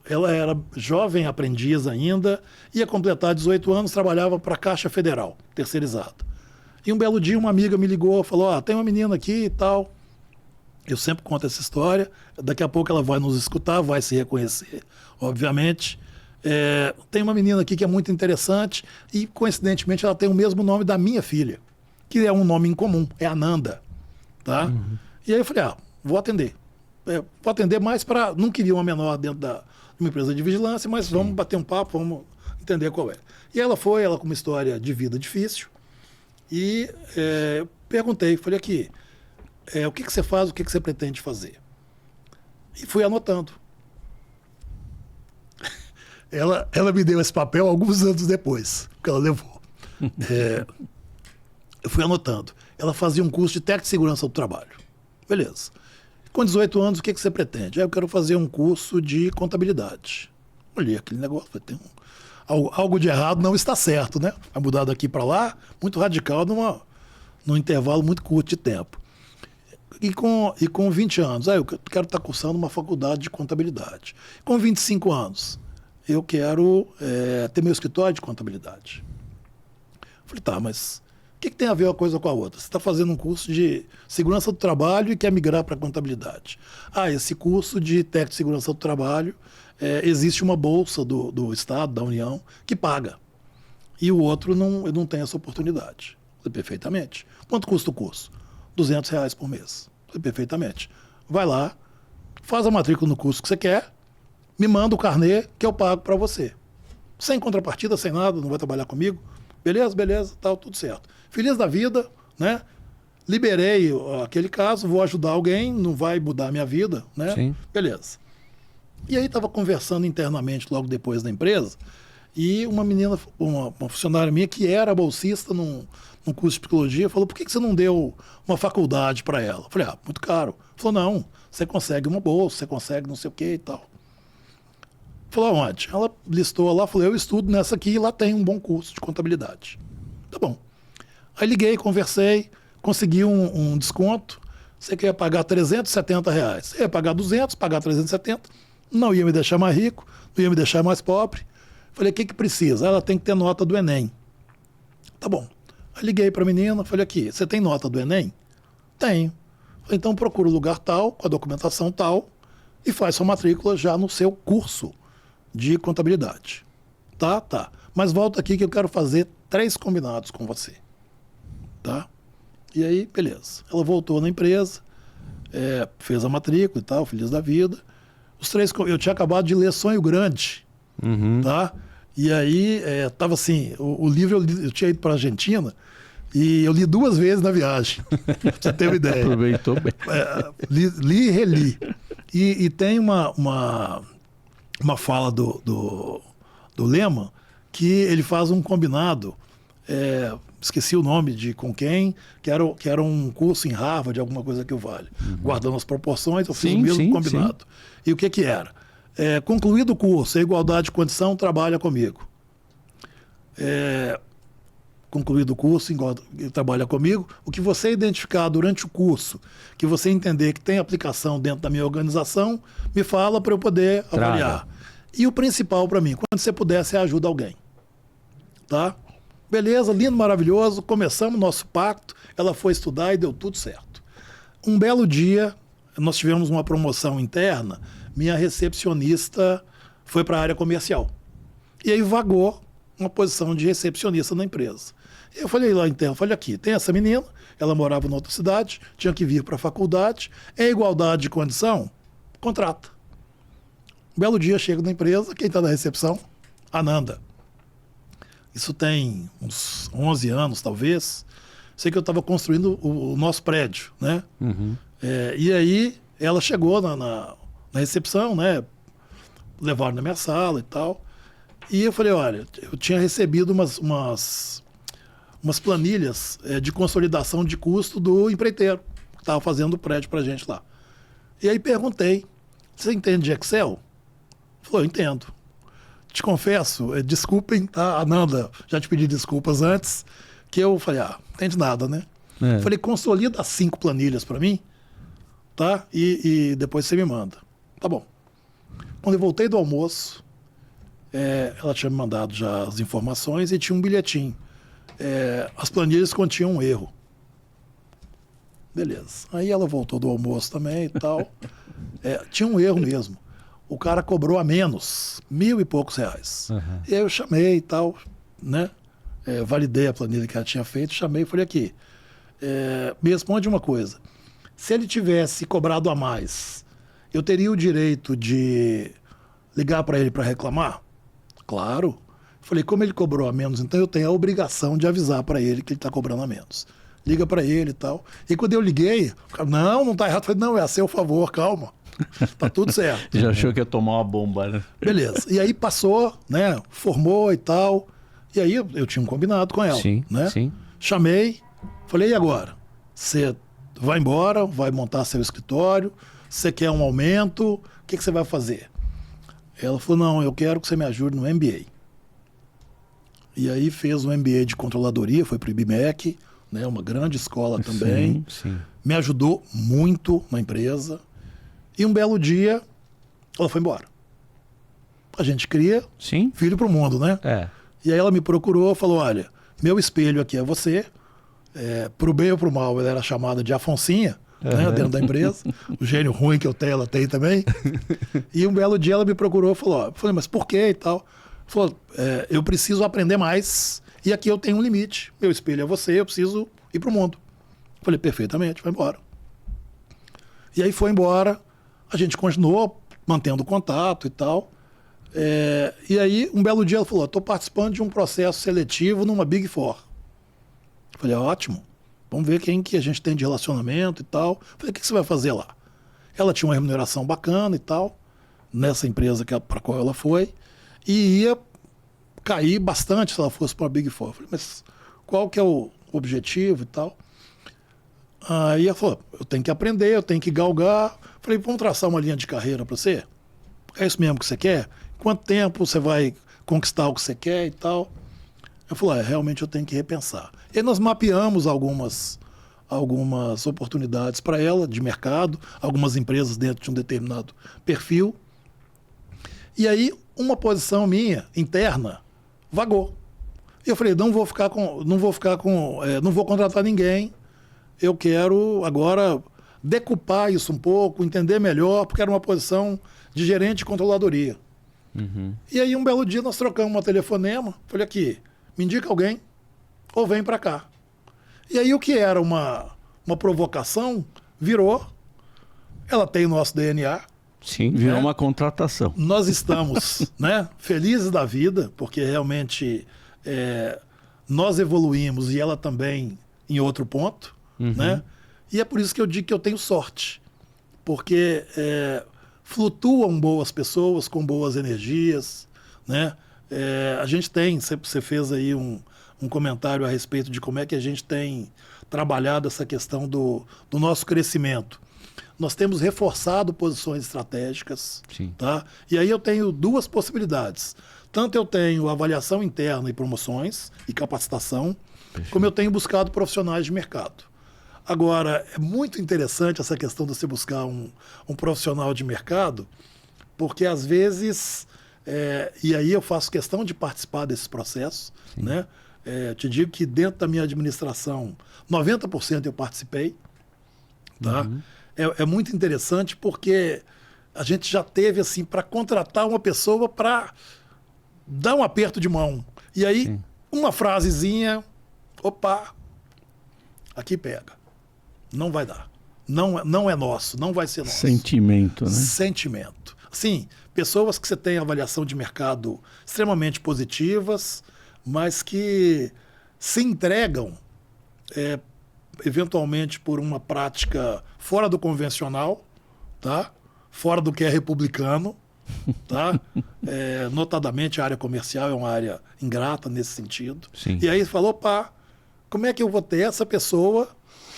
Ela era jovem aprendiz ainda, ia completar 18 anos, trabalhava para a Caixa Federal, terceirizada. E um belo dia uma amiga me ligou, falou, tem uma menina aqui e tal. Eu sempre conto essa história, daqui a pouco ela vai nos escutar, vai se reconhecer, obviamente. Tem uma menina aqui que é muito interessante e, coincidentemente, ela tem o mesmo nome da minha filha, que é um nome em comum, é Ananda. Tá? E aí eu falei, vou atender. Vou atender mais para... Não queria uma menor dentro de uma empresa de vigilância, mas vamos bater um papo, vamos entender qual é. E ela com uma história de vida difícil. E perguntei, falei aqui, o que você faz, o que você pretende fazer? E fui anotando. Ela me deu esse papel alguns anos depois, que ela levou. Eu fui anotando. Ela fazia um curso de técnico de segurança do trabalho. Beleza. Com 18 anos, o que você pretende? Eu quero fazer um curso de contabilidade. Olhei aquele negócio, tem algo de errado não está certo, né? Vai mudar daqui para lá, muito radical, num intervalo muito curto de tempo. E com 20 anos, eu quero estar cursando uma faculdade de contabilidade. Com 25 anos, eu quero ter meu escritório de contabilidade. Falei, mas o que tem a ver uma coisa com a outra? Você está fazendo um curso de segurança do trabalho e quer migrar para a contabilidade. Esse curso de técnico de segurança do trabalho, existe uma bolsa do Estado, da União, que paga. E o outro eu não tenho essa oportunidade. Falei, perfeitamente. Quanto custa o curso? R$200 por mês. Falei, perfeitamente. Vai lá, faz a matrícula no curso que você quer, me manda o carnê que eu pago para você. Sem contrapartida, sem nada, não vai trabalhar comigo. Beleza, tal, tudo certo. Feliz da vida, né? Liberei aquele caso, vou ajudar alguém, não vai mudar a minha vida, né? Sim. Beleza. E aí estava conversando internamente logo depois da empresa, e uma menina, uma funcionária minha que era bolsista num curso de psicologia, falou, por que você não deu uma faculdade para ela? Eu falei, muito caro. Falou, não, você consegue uma bolsa, você consegue não sei o que e tal. Falou, onde? Ela listou lá, falou, eu estudo nessa aqui e lá tem um bom curso de contabilidade. Tá bom. Aí liguei, conversei, consegui um desconto. Você quer pagar R$370. Você ia pagar 200, pagar 370. Não ia me deixar mais rico, não ia me deixar mais pobre. Falei, o que precisa? Ela tem que ter nota do Enem. Tá bom. Aí liguei para a menina, falei, aqui, você tem nota do Enem? Tenho. Falei, então procura o lugar tal, com a documentação tal, e faz sua matrícula já no seu curso de contabilidade. Tá. Mas volta aqui que eu quero fazer 3 combinados com você. Tá? E aí, beleza. Ela voltou na empresa, fez a matrícula e tal, feliz da vida. Os 3, eu tinha acabado de ler Sonho Grande, tá? E aí, tava assim, o livro eu tinha ido para a Argentina e eu li 2 vezes na viagem, pra você ter uma ideia. Aproveitou bem. Li e reli. E tem uma fala do Lehman que ele faz um combinado, esqueci o nome de com quem, que era um curso em Harvard, alguma coisa que o vale. Guardando as proporções, eu fiz o mesmo combinado. Sim. E o que era? Concluído o curso, a igualdade de condição, trabalha comigo. Concluído o curso, trabalha comigo. O que você identificar durante o curso, que você entender que tem aplicação dentro da minha organização, me fala para eu poder avaliar. E o principal para mim, quando você puder, você ajuda alguém. Tá? Beleza, lindo, maravilhoso, começamos nosso pacto, ela foi estudar e deu tudo certo. Um belo dia, nós tivemos uma promoção interna, minha recepcionista foi para a área comercial. E aí vagou uma posição de recepcionista na empresa. Eu falei lá interno, falei aqui, tem essa menina, ela morava em outra cidade, tinha que vir para a faculdade, é igualdade de condição, contrata. Um belo dia, chego na empresa, quem está na recepção? Ananda. Isso tem uns 11 anos, talvez. Sei que eu estava construindo o nosso prédio, né? E aí, ela chegou na recepção, né? Levaram na minha sala e tal. E eu falei, olha, eu tinha recebido umas planilhas de consolidação de custo do empreiteiro, que estava fazendo o prédio para a gente lá. E aí perguntei, você entende de Excel? Falou, eu entendo. Te confesso, desculpem, tá, Ananda, já te pedi desculpas antes, que eu falei, não entende nada, né? Falei, consolida as 5 planilhas para mim, tá? E depois você me manda. Tá bom. Quando eu voltei do almoço, ela tinha me mandado já as informações e tinha um bilhetinho. As planilhas continham um erro. Beleza. Aí ela voltou do almoço também e tal. Tinha um erro mesmo. O cara cobrou a menos, R$1.000 e poucos. E aí eu chamei e tal, né? Validei a planilha que ela tinha feito, chamei e falei aqui, me responde uma coisa. Se ele tivesse cobrado a mais, eu teria o direito de ligar para ele para reclamar? Claro. Falei, como ele cobrou a menos, então eu tenho a obrigação de avisar para ele que ele está cobrando a menos. Liga para ele e tal. E quando eu liguei, o cara, não está errado. Falei, não, é a seu favor, calma. Tá tudo certo. Já achou que ia tomar uma bomba, né? Beleza. E aí passou, né? Formou e tal. E aí eu tinha um combinado com ela. Sim, né? sim. Chamei, falei, e agora? Você vai embora, vai montar seu escritório, você quer um aumento, o que você vai fazer? Ela falou, não, eu quero que você me ajude no MBA. E aí fez um MBA de controladoria, foi para o IBMEC, né? Uma grande escola também. Sim. Me ajudou muito na empresa. E um belo dia, ela foi embora. A gente cria filho pro mundo, né? E aí ela me procurou, falou, olha, meu espelho aqui é você, pro bem ou pro mal, ela era chamada de Afonsinha, né, dentro da empresa. O gênio ruim que eu tenho, ela tem também. E um belo dia ela me procurou, falou, falei, mas por quê e tal? Falou, eu preciso aprender mais e aqui eu tenho um limite. Meu espelho é você, eu preciso ir pro mundo. Falei, perfeitamente, vai embora. E aí foi embora. A gente continuou mantendo contato e tal. E aí, um belo dia, ela falou, estou participando de um processo seletivo numa Big Four. Falei, ótimo. Vamos ver quem que a gente tem de relacionamento e tal. Falei, o que você vai fazer lá? Ela tinha uma remuneração bacana e tal, nessa empresa para a qual ela foi, e ia cair bastante se ela fosse para uma Big Four. Falei, mas qual que é o objetivo e tal? Aí ela falou, eu tenho que aprender, eu tenho que galgar. Falei, vamos traçar uma linha de carreira para você? É isso mesmo que você quer? Quanto tempo você vai conquistar o que você quer e tal? Eu falei, realmente eu tenho que repensar. E aí nós mapeamos algumas oportunidades para ela de mercado, algumas empresas dentro de um determinado perfil. E aí uma posição minha, interna, vagou. E eu falei, não vou contratar ninguém, eu quero agora decupar isso um pouco, entender melhor, porque era uma posição de gerente de controladoria. E aí um belo dia nós trocamos um telefonema, falei aqui, me indica alguém, ou vem para cá. E aí o que era uma provocação, virou, ela tem o nosso DNA. Sim, virou uma contratação. Nós estamos né, felizes da vida, porque realmente nós evoluímos e ela também em outro ponto, né? E é por isso que eu digo que eu tenho sorte, porque flutuam boas pessoas com boas energias, né? A gente tem, você fez aí um comentário a respeito de como é que a gente tem trabalhado essa questão do nosso crescimento. Nós temos reforçado posições estratégicas, tá? E aí eu tenho duas possibilidades. Tanto eu tenho avaliação interna e promoções e capacitação, como eu tenho buscado profissionais de mercado. Agora, é muito interessante essa questão de você buscar um profissional de mercado, porque às vezes, e aí eu faço questão de participar desses processos, né? Te digo que dentro da minha administração, 90% eu participei, tá? É muito interessante porque a gente já teve, assim, para contratar uma pessoa para dar um aperto de mão. E aí, uma frasezinha, opa, aqui pega. Não vai dar. Não é nosso, não vai ser nosso. Sentimento, né? Sentimento. Sim, pessoas que você tem avaliação de mercado extremamente positivas, mas que se entregam eventualmente por uma prática fora do convencional, tá? Fora do que é republicano, tá? Notadamente a área comercial é uma área ingrata nesse sentido. Sim. E aí falou, opa, como é que eu vou ter essa pessoa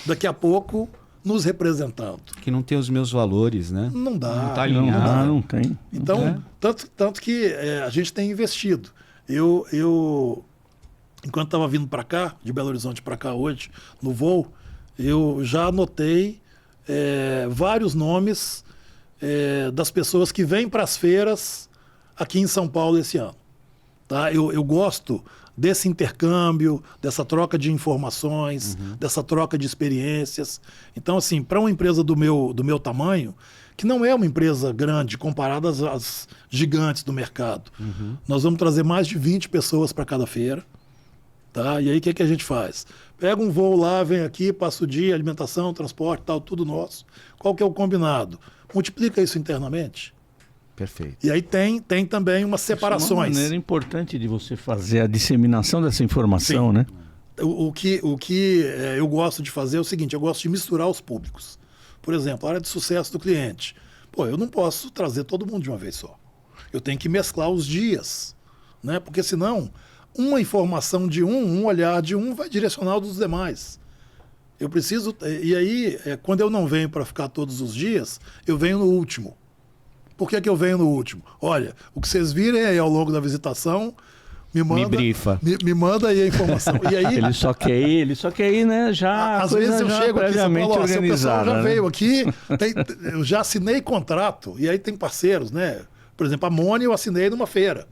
daqui a pouco nos representando? Que não tem os meus valores, né? Não dá. Não está alinhado. Não tem. Então, tanto que a gente tem investido. Eu enquanto estava vindo para cá, de Belo Horizonte para cá hoje, no voo, eu já anotei vários nomes das pessoas que vêm para as feiras aqui em São Paulo esse ano. Tá? Eu gosto desse intercâmbio, dessa troca de informações, dessa troca de experiências. Então, assim, para uma empresa do meu tamanho, que não é uma empresa grande comparada às gigantes do mercado, nós vamos trazer mais de 20 pessoas para cada feira. Tá? E aí o que a gente faz? Pega um voo lá, vem aqui, passa o dia, alimentação, transporte, tal, tudo nosso. Qual que é o combinado? Multiplica isso internamente. Perfeito. E aí tem também umas separações. Isso é uma maneira importante de você fazer a disseminação dessa informação, né? O que eu gosto de fazer é o seguinte, eu gosto de misturar os públicos. Por exemplo, a área de sucesso do cliente. Pô, eu não posso trazer todo mundo de uma vez só. Eu tenho que mesclar os dias, né? Porque senão uma informação de um olhar de um vai direcionar o dos demais. Eu preciso... E aí, quando eu não venho para ficar todos os dias, eu venho no último. Por que eu venho no último? Olha, o que vocês virem aí ao longo da visitação, me brifa. Me manda aí a informação. E aí, Ele só quer ir, né? Já às vezes eu chego aqui e falo, ó, seu pessoal já veio aqui, eu já assinei contrato, e aí tem parceiros, né? Por exemplo, a Mone eu assinei numa feira,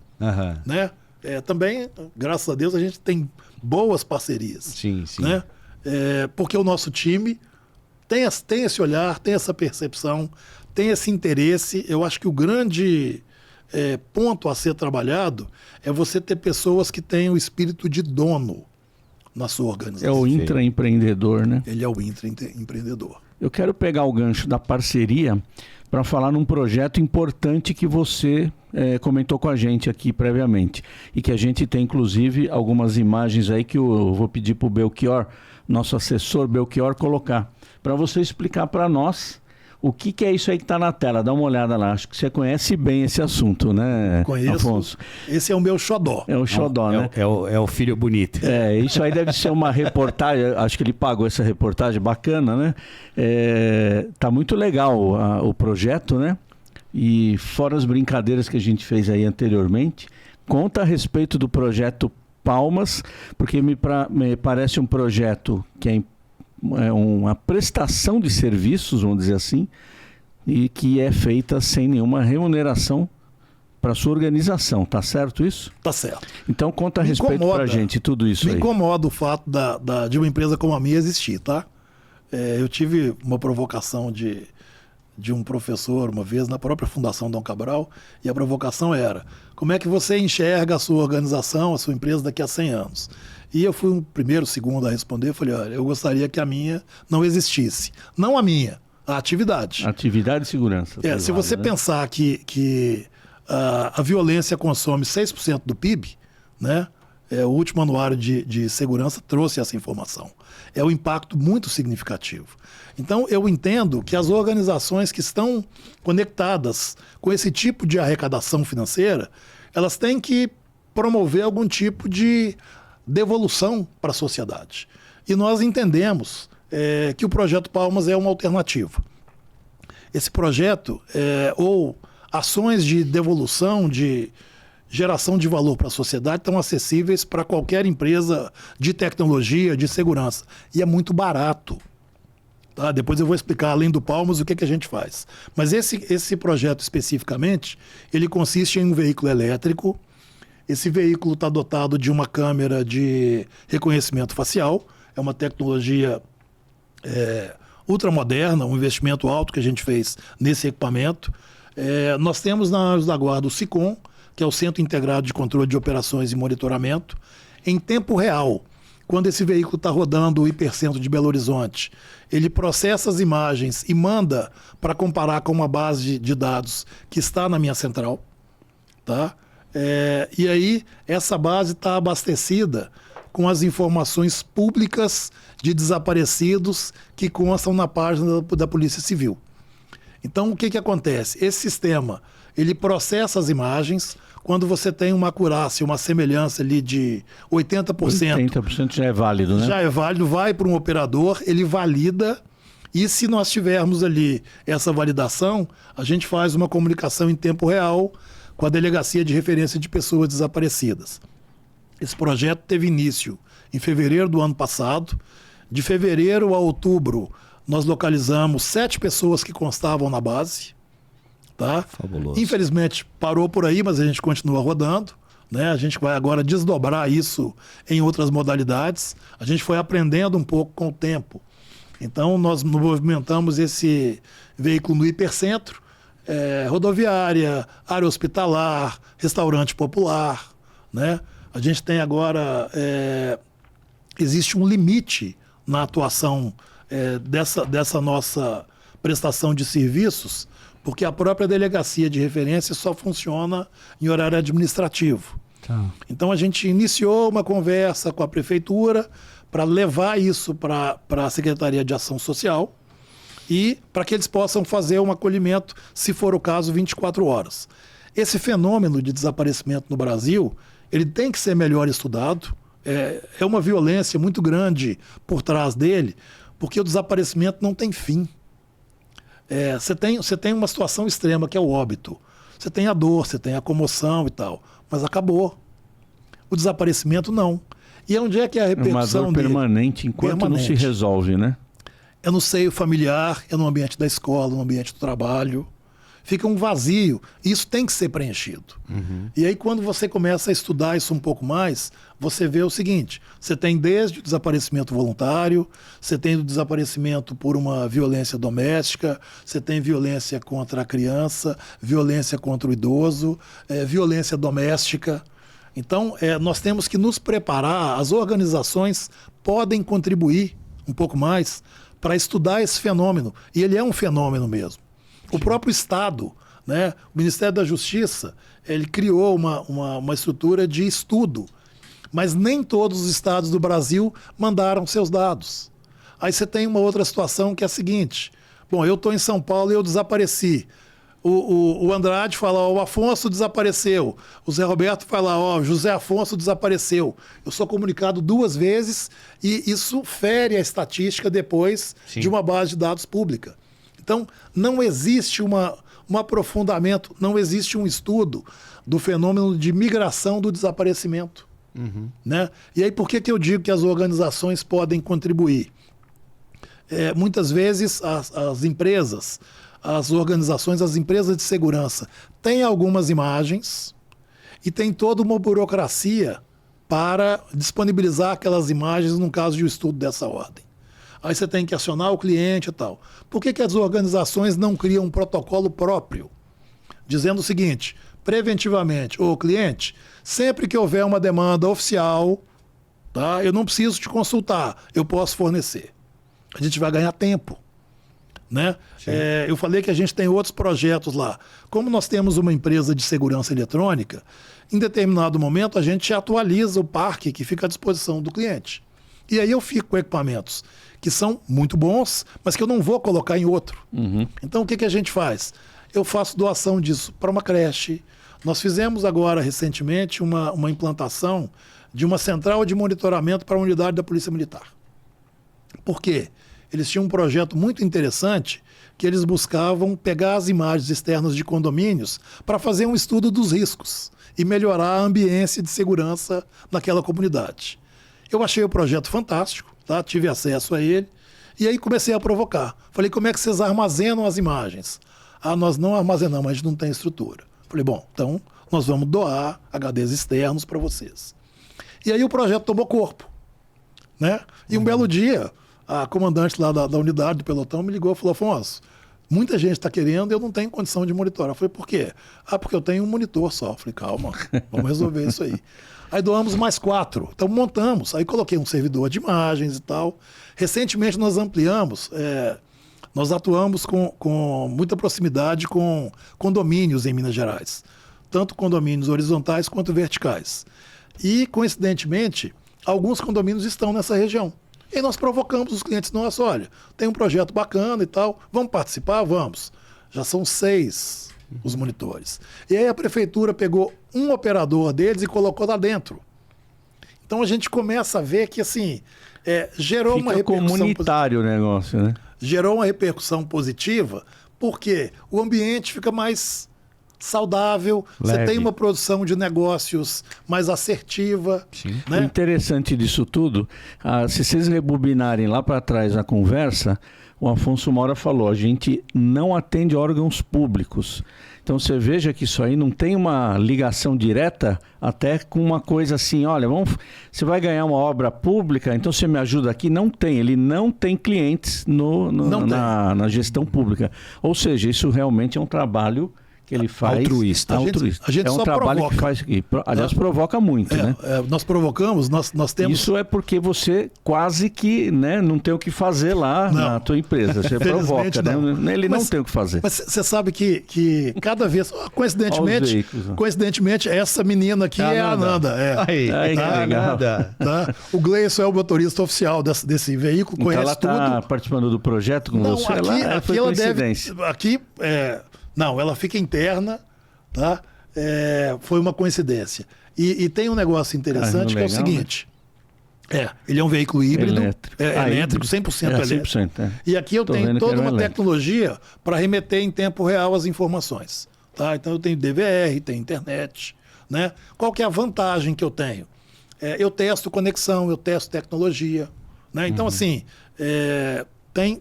né? Também, graças a Deus, a gente tem boas parcerias. Sim. Né? Porque o nosso time tem esse olhar, tem essa percepção, tem esse interesse. Eu acho que o grande ponto a ser trabalhado é você ter pessoas que têm o espírito de dono na sua organização. É o intraempreendedor, né? Ele é o intraempreendedor. Eu quero pegar o gancho da parceria para falar num projeto importante que você comentou com a gente aqui previamente. E que a gente tem, inclusive, algumas imagens aí que eu vou pedir para o Belchior, nosso assessor Belchior, colocar. Para você explicar para nós o que é isso aí que está na tela. Dá uma olhada lá. Acho que você conhece bem esse assunto, né, Conheço. Afonso? Esse é o meu xodó. É o xodó, né? É o filho bonito. Isso aí deve ser uma reportagem, acho que ele pagou essa reportagem, bacana, né? Tá muito legal o projeto, né? E fora as brincadeiras que a gente fez aí anteriormente, conta a respeito do projeto Palmas, porque me parece um projeto que é uma prestação de serviços, vamos dizer assim, e que é feita sem nenhuma remuneração para sua organização, tá certo isso? Tá certo. Então conta a Me respeito incomoda- pra gente tudo isso Me aí. incomoda o fato de uma empresa como a minha existir, tá? Eu tive uma provocação de um professor uma vez na própria Fundação Dom Cabral, e a provocação era: como é que você enxerga a sua organização, a sua empresa daqui a 100 anos? E eu fui o primeiro, o segundo a responder, falei: olha, eu gostaria que a minha não existisse. Não a minha, a atividade. Atividade e segurança. Se você pensar que a violência consome 6% do PIB, né? O último anuário de segurança trouxe essa informação. É um impacto muito significativo. Então, eu entendo que as organizações que estão conectadas com esse tipo de arrecadação financeira, elas têm que promover algum tipo de devolução para a sociedade. E nós entendemos que o Projeto Palmas é uma alternativa. Esse projeto, ou ações de devolução, de geração de valor para a sociedade, estão acessíveis para qualquer empresa de tecnologia, de segurança. E é muito barato. Tá? Depois eu vou explicar, além do Palmas, o que a gente faz. Mas esse projeto especificamente, ele consiste em um veículo elétrico. Esse veículo está dotado de uma câmera de reconhecimento facial. É uma tecnologia ultramoderna, um investimento alto que a gente fez nesse equipamento. Nós temos na Anjos da Guarda o SICOM, que é o Centro Integrado de Controle de Operações e Monitoramento, em tempo real. Quando esse veículo está rodando o hipercentro de Belo Horizonte, ele processa as imagens e manda para comparar com uma base de dados que está na minha central. Tá? E aí, essa base está abastecida com as informações públicas de desaparecidos que constam na página da Polícia Civil. Então, o que acontece? Esse sistema, ele processa as imagens. Quando você tem uma acurácia, uma semelhança ali de 80%, 80% já é válido, né? já é válido, vai para um operador, ele valida, e se nós tivermos ali essa validação, a gente faz uma comunicação em tempo real com a Delegacia de Referência de Pessoas Desaparecidas. Esse projeto teve início em fevereiro do ano passado. De fevereiro a outubro, nós localizamos 7 pessoas que constavam na base. Tá? Fabuloso. Infelizmente parou por aí, mas a gente continua rodando. Né? A gente vai agora desdobrar isso em outras modalidades. A gente foi aprendendo um pouco com o tempo. Então nós movimentamos esse veículo no hipercentro, rodoviária, área hospitalar, restaurante popular. Né? A gente tem agora... existe um limite na atuação dessa nossa prestação de serviços, porque a própria delegacia de referência só funciona em horário administrativo. Tá. Então a gente iniciou uma conversa com a prefeitura para levar isso para a Secretaria de Ação Social e para que eles possam fazer um acolhimento, se for o caso, 24 horas. Esse fenômeno de desaparecimento no Brasil, ele tem que ser melhor estudado. É uma violência muito grande por trás dele, porque o desaparecimento não tem fim. Você tem uma situação extrema, que é o óbito. Você tem a dor, você tem a comoção e tal, mas acabou. O desaparecimento não. E onde é que é a repercussão uma dor permanente enquanto não se resolve, né? É no seio familiar, é no ambiente da escola, no ambiente do trabalho. Fica um vazio. Isso tem que ser preenchido. Uhum. E aí, quando você começa a estudar isso um pouco mais, você vê o seguinte: você tem desde o desaparecimento voluntário, você tem o desaparecimento por uma violência doméstica, você tem violência contra a criança, violência contra o idoso, violência doméstica. Então, nós temos que nos preparar. As organizações podem contribuir um pouco mais para estudar esse fenômeno. E ele é um fenômeno mesmo. O próprio Estado, né? O Ministério da Justiça, ele criou uma estrutura de estudo, mas nem todos os estados do Brasil mandaram seus dados. Aí você tem uma outra situação que é a seguinte: bom, eu estou em São Paulo e eu desapareci. O Andrade fala: o Afonso desapareceu. O Zé Roberto fala: José Afonso desapareceu. Eu sou comunicado 2 vezes e isso fere a estatística depois de uma base de dados pública. Então, não existe um aprofundamento, não existe um estudo do fenômeno de migração do desaparecimento. Uhum. Né? E aí, por que eu digo que as organizações podem contribuir? Muitas vezes, as empresas, as organizações, as empresas de segurança têm algumas imagens e tem toda uma burocracia para disponibilizar aquelas imagens no caso de um estudo dessa ordem. Aí você tem que acionar o cliente e tal. Por que as organizações não criam um protocolo próprio? Dizendo o seguinte, preventivamente, ô cliente, sempre que houver uma demanda oficial, tá, eu não preciso te consultar, eu posso fornecer. A gente vai ganhar tempo. Né? Eu falei que a gente tem outros projetos lá. Como nós temos uma empresa de segurança eletrônica, em determinado momento a gente atualiza o parque que fica à disposição do cliente. E aí eu fico com equipamentos que são muito bons, mas que eu não vou colocar em outro. Então o que a gente faz? Eu faço doação disso para uma creche. Nós fizemos agora, recentemente, uma implantação de uma central de monitoramento para a unidade da Polícia Militar. Por quê? Eles tinham um projeto muito interessante que eles buscavam pegar as imagens externas de condomínios para fazer um estudo dos riscos e melhorar a ambiência de segurança naquela comunidade. Eu achei o projeto fantástico, tá? Tive acesso a ele e aí comecei a provocar. Falei, como é que vocês armazenam as imagens? Ah, nós não armazenamos, a gente não tem estrutura. Falei, bom, então nós vamos doar HDs externos para vocês. E aí o projeto tomou corpo, né? E um belo dia, a comandante lá da unidade do pelotão me ligou e falou, Afonso, muita gente está querendo e eu não tenho condição de monitorar. Eu falei, por quê? Ah, porque eu tenho um monitor só. Eu falei, calma, vamos resolver isso aí. Aí doamos mais 4. Então montamos. Aí coloquei um servidor de imagens e tal. Recentemente nós ampliamos, nós atuamos com muita proximidade com condomínios em Minas Gerais. Tanto condomínios horizontais quanto verticais. E, coincidentemente, alguns condomínios estão nessa região. E nós provocamos os clientes nossos, olha, tem um projeto bacana e tal, vamos participar? Vamos. Já são 6 os monitores. E aí a prefeitura pegou um operador deles e colocou lá dentro. Então a gente começa a ver que, assim, gerou uma repercussão... comunitário o negócio, né? Gerou uma repercussão positiva, porque o ambiente fica mais saudável, leve. Você tem uma produção de negócios mais assertiva. Né? O interessante disso tudo, se vocês rebobinarem lá para trás a conversa, o Afonso uma hora falou, a gente não atende órgãos públicos. Então você veja que isso aí não tem uma ligação direta até com uma coisa assim, olha, você vai ganhar uma obra pública, então você me ajuda aqui. Não tem, ele não tem clientes na gestão pública. Ou seja, isso realmente é um trabalho que ele faz altruísta. A gente é um só trabalho provoca. que faz, aliás, provoca muito, né? Nós provocamos, nós temos... Isso é porque você quase que, né, não tem o que fazer lá na tua empresa. Você provoca, né? Ele não tem o que fazer. Mas você sabe que cada vez, coincidentemente, essa menina aqui é a Ananda. Aí, que legal. Tá? O Gleison é o motorista oficial desse veículo, então conhece ela está tudo. participando do projeto com você? Aqui foi ela coincidência. Não, ela fica interna, tá? Foi uma coincidência. E tem um negócio interessante que é o seguinte. Ele é um veículo híbrido, elétrico, 100% elétrico. 100%, E aqui eu tenho toda uma tecnologia para remeter em tempo real as informações. Tá? Então eu tenho DVR, tenho internet. Né? Qual que é a vantagem que eu tenho? Eu testo conexão, eu testo tecnologia. Né? Então, assim,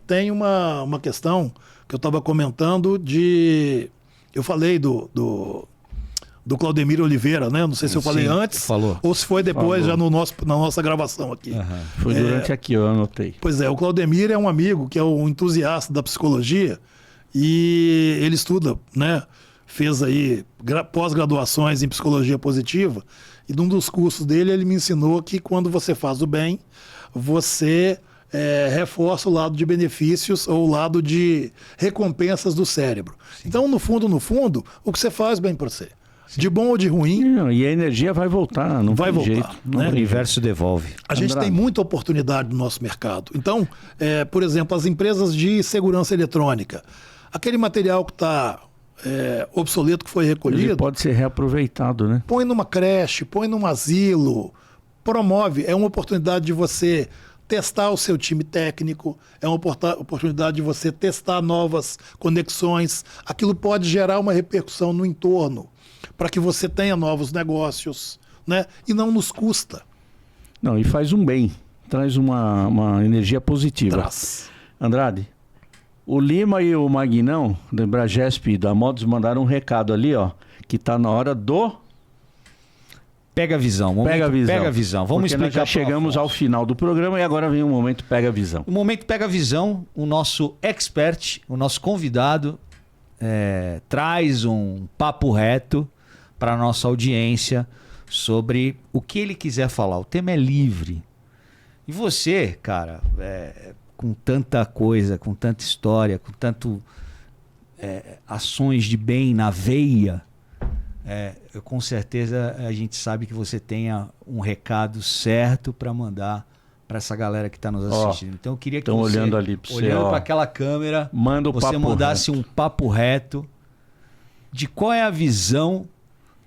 tem uma questão que eu estava comentando eu falei do Claudemir Oliveira, né? Não sei se eu falei antes ou se foi depois, já na nossa gravação aqui. Foi durante aqui, eu anotei. Pois é, o Claudemir é um amigo que é um entusiasta da psicologia e ele estuda, né? Fez aí pós-graduações em psicologia positiva e num dos cursos dele ele me ensinou que quando você faz o bem, você... reforça o lado de benefícios ou o lado de recompensas do cérebro. Sim. Então, no fundo, o que você faz bem para você. Sim. De bom ou de ruim. E a energia vai voltar, não vai voltar. Jeito, né? O universo devolve. A gente tem muita oportunidade no nosso mercado. Então, por exemplo, as empresas de segurança eletrônica, aquele material que está obsoleto, que foi recolhido... Ele pode ser reaproveitado, né? Põe numa creche, põe num asilo, promove. É uma oportunidade de você... testar o seu time técnico, é uma oportunidade de você testar novas conexões. Aquilo pode gerar uma repercussão no entorno, para que você tenha novos negócios, né? E não nos custa. Não, e faz um bem, traz uma energia positiva. Traz. Andrade, O Lima e o Magnão, da Embragesp e da Modos, mandaram um recado ali, ó, que tá na hora do... Pega a visão. Momento Pega a visão. Pega a visão. Vamos Porque explicar. nós já chegamos ao final do programa e agora vem o momento Pega a Visão. O momento Pega a Visão, o nosso expert, o nosso convidado, traz um papo reto para a nossa audiência sobre o que ele quiser falar. O tema é livre. E você, cara, com tanta coisa, com tanta história, com tanto ações de bem na veia, com certeza a gente sabe que você tenha um recado certo para mandar para essa galera que está nos assistindo. Então eu queria que você, olhando ali pra você, olhando para aquela câmera, manda o você papo mandasse reto. um papo reto de qual é a visão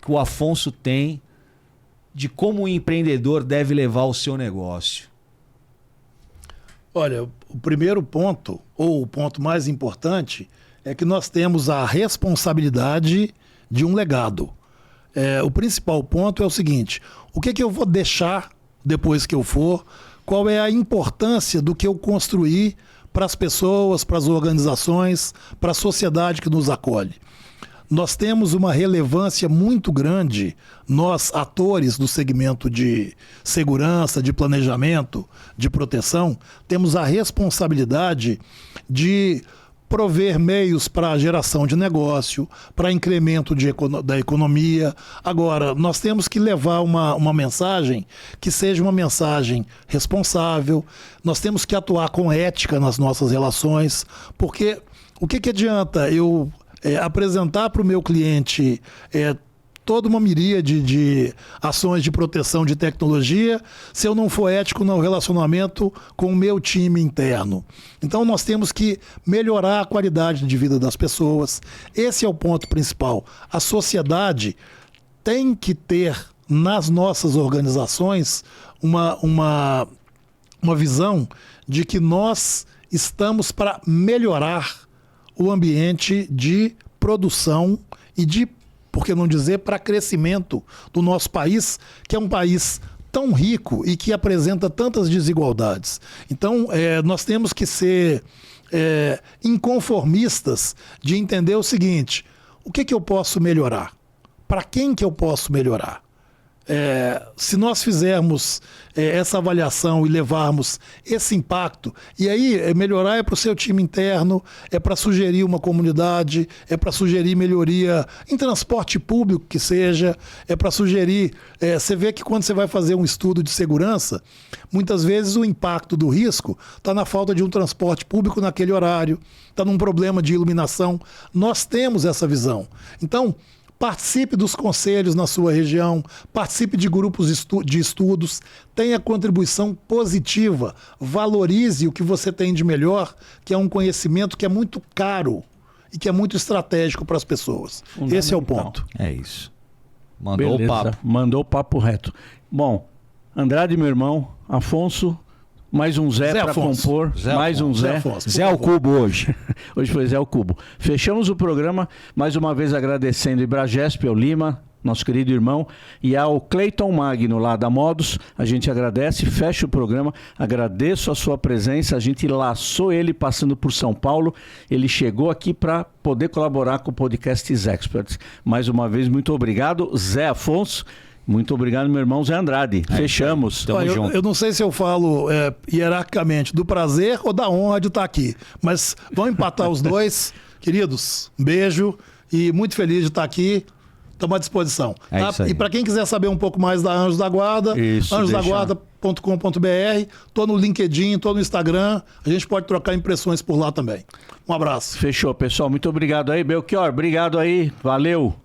que o Afonso tem de como o empreendedor deve levar o seu negócio. Olha, o primeiro ponto, ou o ponto mais importante, é que nós temos a responsabilidade de um legado. O principal ponto é o seguinte: o que eu vou deixar depois que eu for? Qual é a importância do que eu construir para as pessoas, para as organizações, para a sociedade que nos acolhe? Nós temos uma relevância muito grande, nós, atores do segmento de segurança, de planejamento, de proteção, temos a responsabilidade de prover meios para a geração de negócio, para incremento da economia. Agora, nós temos que levar uma mensagem que seja uma mensagem responsável, nós temos que atuar com ética nas nossas relações, porque o que adianta eu apresentar para o meu cliente toda uma miríade de ações de proteção de tecnologia se eu não for ético no relacionamento com o meu time interno? Então nós temos que melhorar a qualidade de vida das pessoas. Esse é o ponto principal. A sociedade tem que ter nas nossas organizações uma visão de que nós estamos para melhorar o ambiente de produção e de, por que não dizer, para crescimento do nosso país, que é um país tão rico e que apresenta tantas desigualdades. Então, nós temos que ser inconformistas de entender o seguinte: o que eu posso melhorar? Para quem que eu posso melhorar? Se nós fizermos essa avaliação e levarmos esse impacto, e aí melhorar para o seu time interno, para sugerir uma comunidade, para sugerir melhoria em transporte público que seja, para sugerir... você vê que quando você vai fazer um estudo de segurança, muitas vezes o impacto do risco está na falta de um transporte público naquele horário, está num problema de iluminação. Nós temos essa visão. Então, participe dos conselhos na sua região, participe de grupos de estudos, tenha contribuição positiva, valorize o que você tem de melhor, que é um conhecimento que é muito caro e que é muito estratégico para as pessoas. Esse é o ponto. É isso. Mandou Beleza. o papo. Mandou o papo reto. Bom, Andrade, meu irmão, Afonso, mais um Zé para compor, mais um Zé. Zé ao cubo hoje. Hoje foi Zé ao cubo. Fechamos o programa, mais uma vez agradecendo o Embragesp, ao Lima, nosso querido irmão, e ao Cleiton Magno lá da Modos. A gente agradece, fecha o programa, agradeço a sua presença. A gente laçou ele passando por São Paulo, ele chegou aqui para poder colaborar com o podcast Experts. Mais uma vez, muito obrigado, Zé Afonso. Muito obrigado, meu irmão Zé Andrade. Fechamos. Tamo junto. Eu não sei se eu falo hierarquicamente do prazer ou da honra de estar aqui, mas vamos empatar os dois. Queridos, um beijo e muito feliz de estar aqui. Estamos à disposição. Isso aí. E para quem quiser saber um pouco mais da Anjos da Guarda, anjosdaguarda.com.br, estou no LinkedIn, estou no Instagram, a gente pode trocar impressões por lá também. Um abraço. Fechou, pessoal. Muito obrigado aí, Belchior. Obrigado aí. Valeu.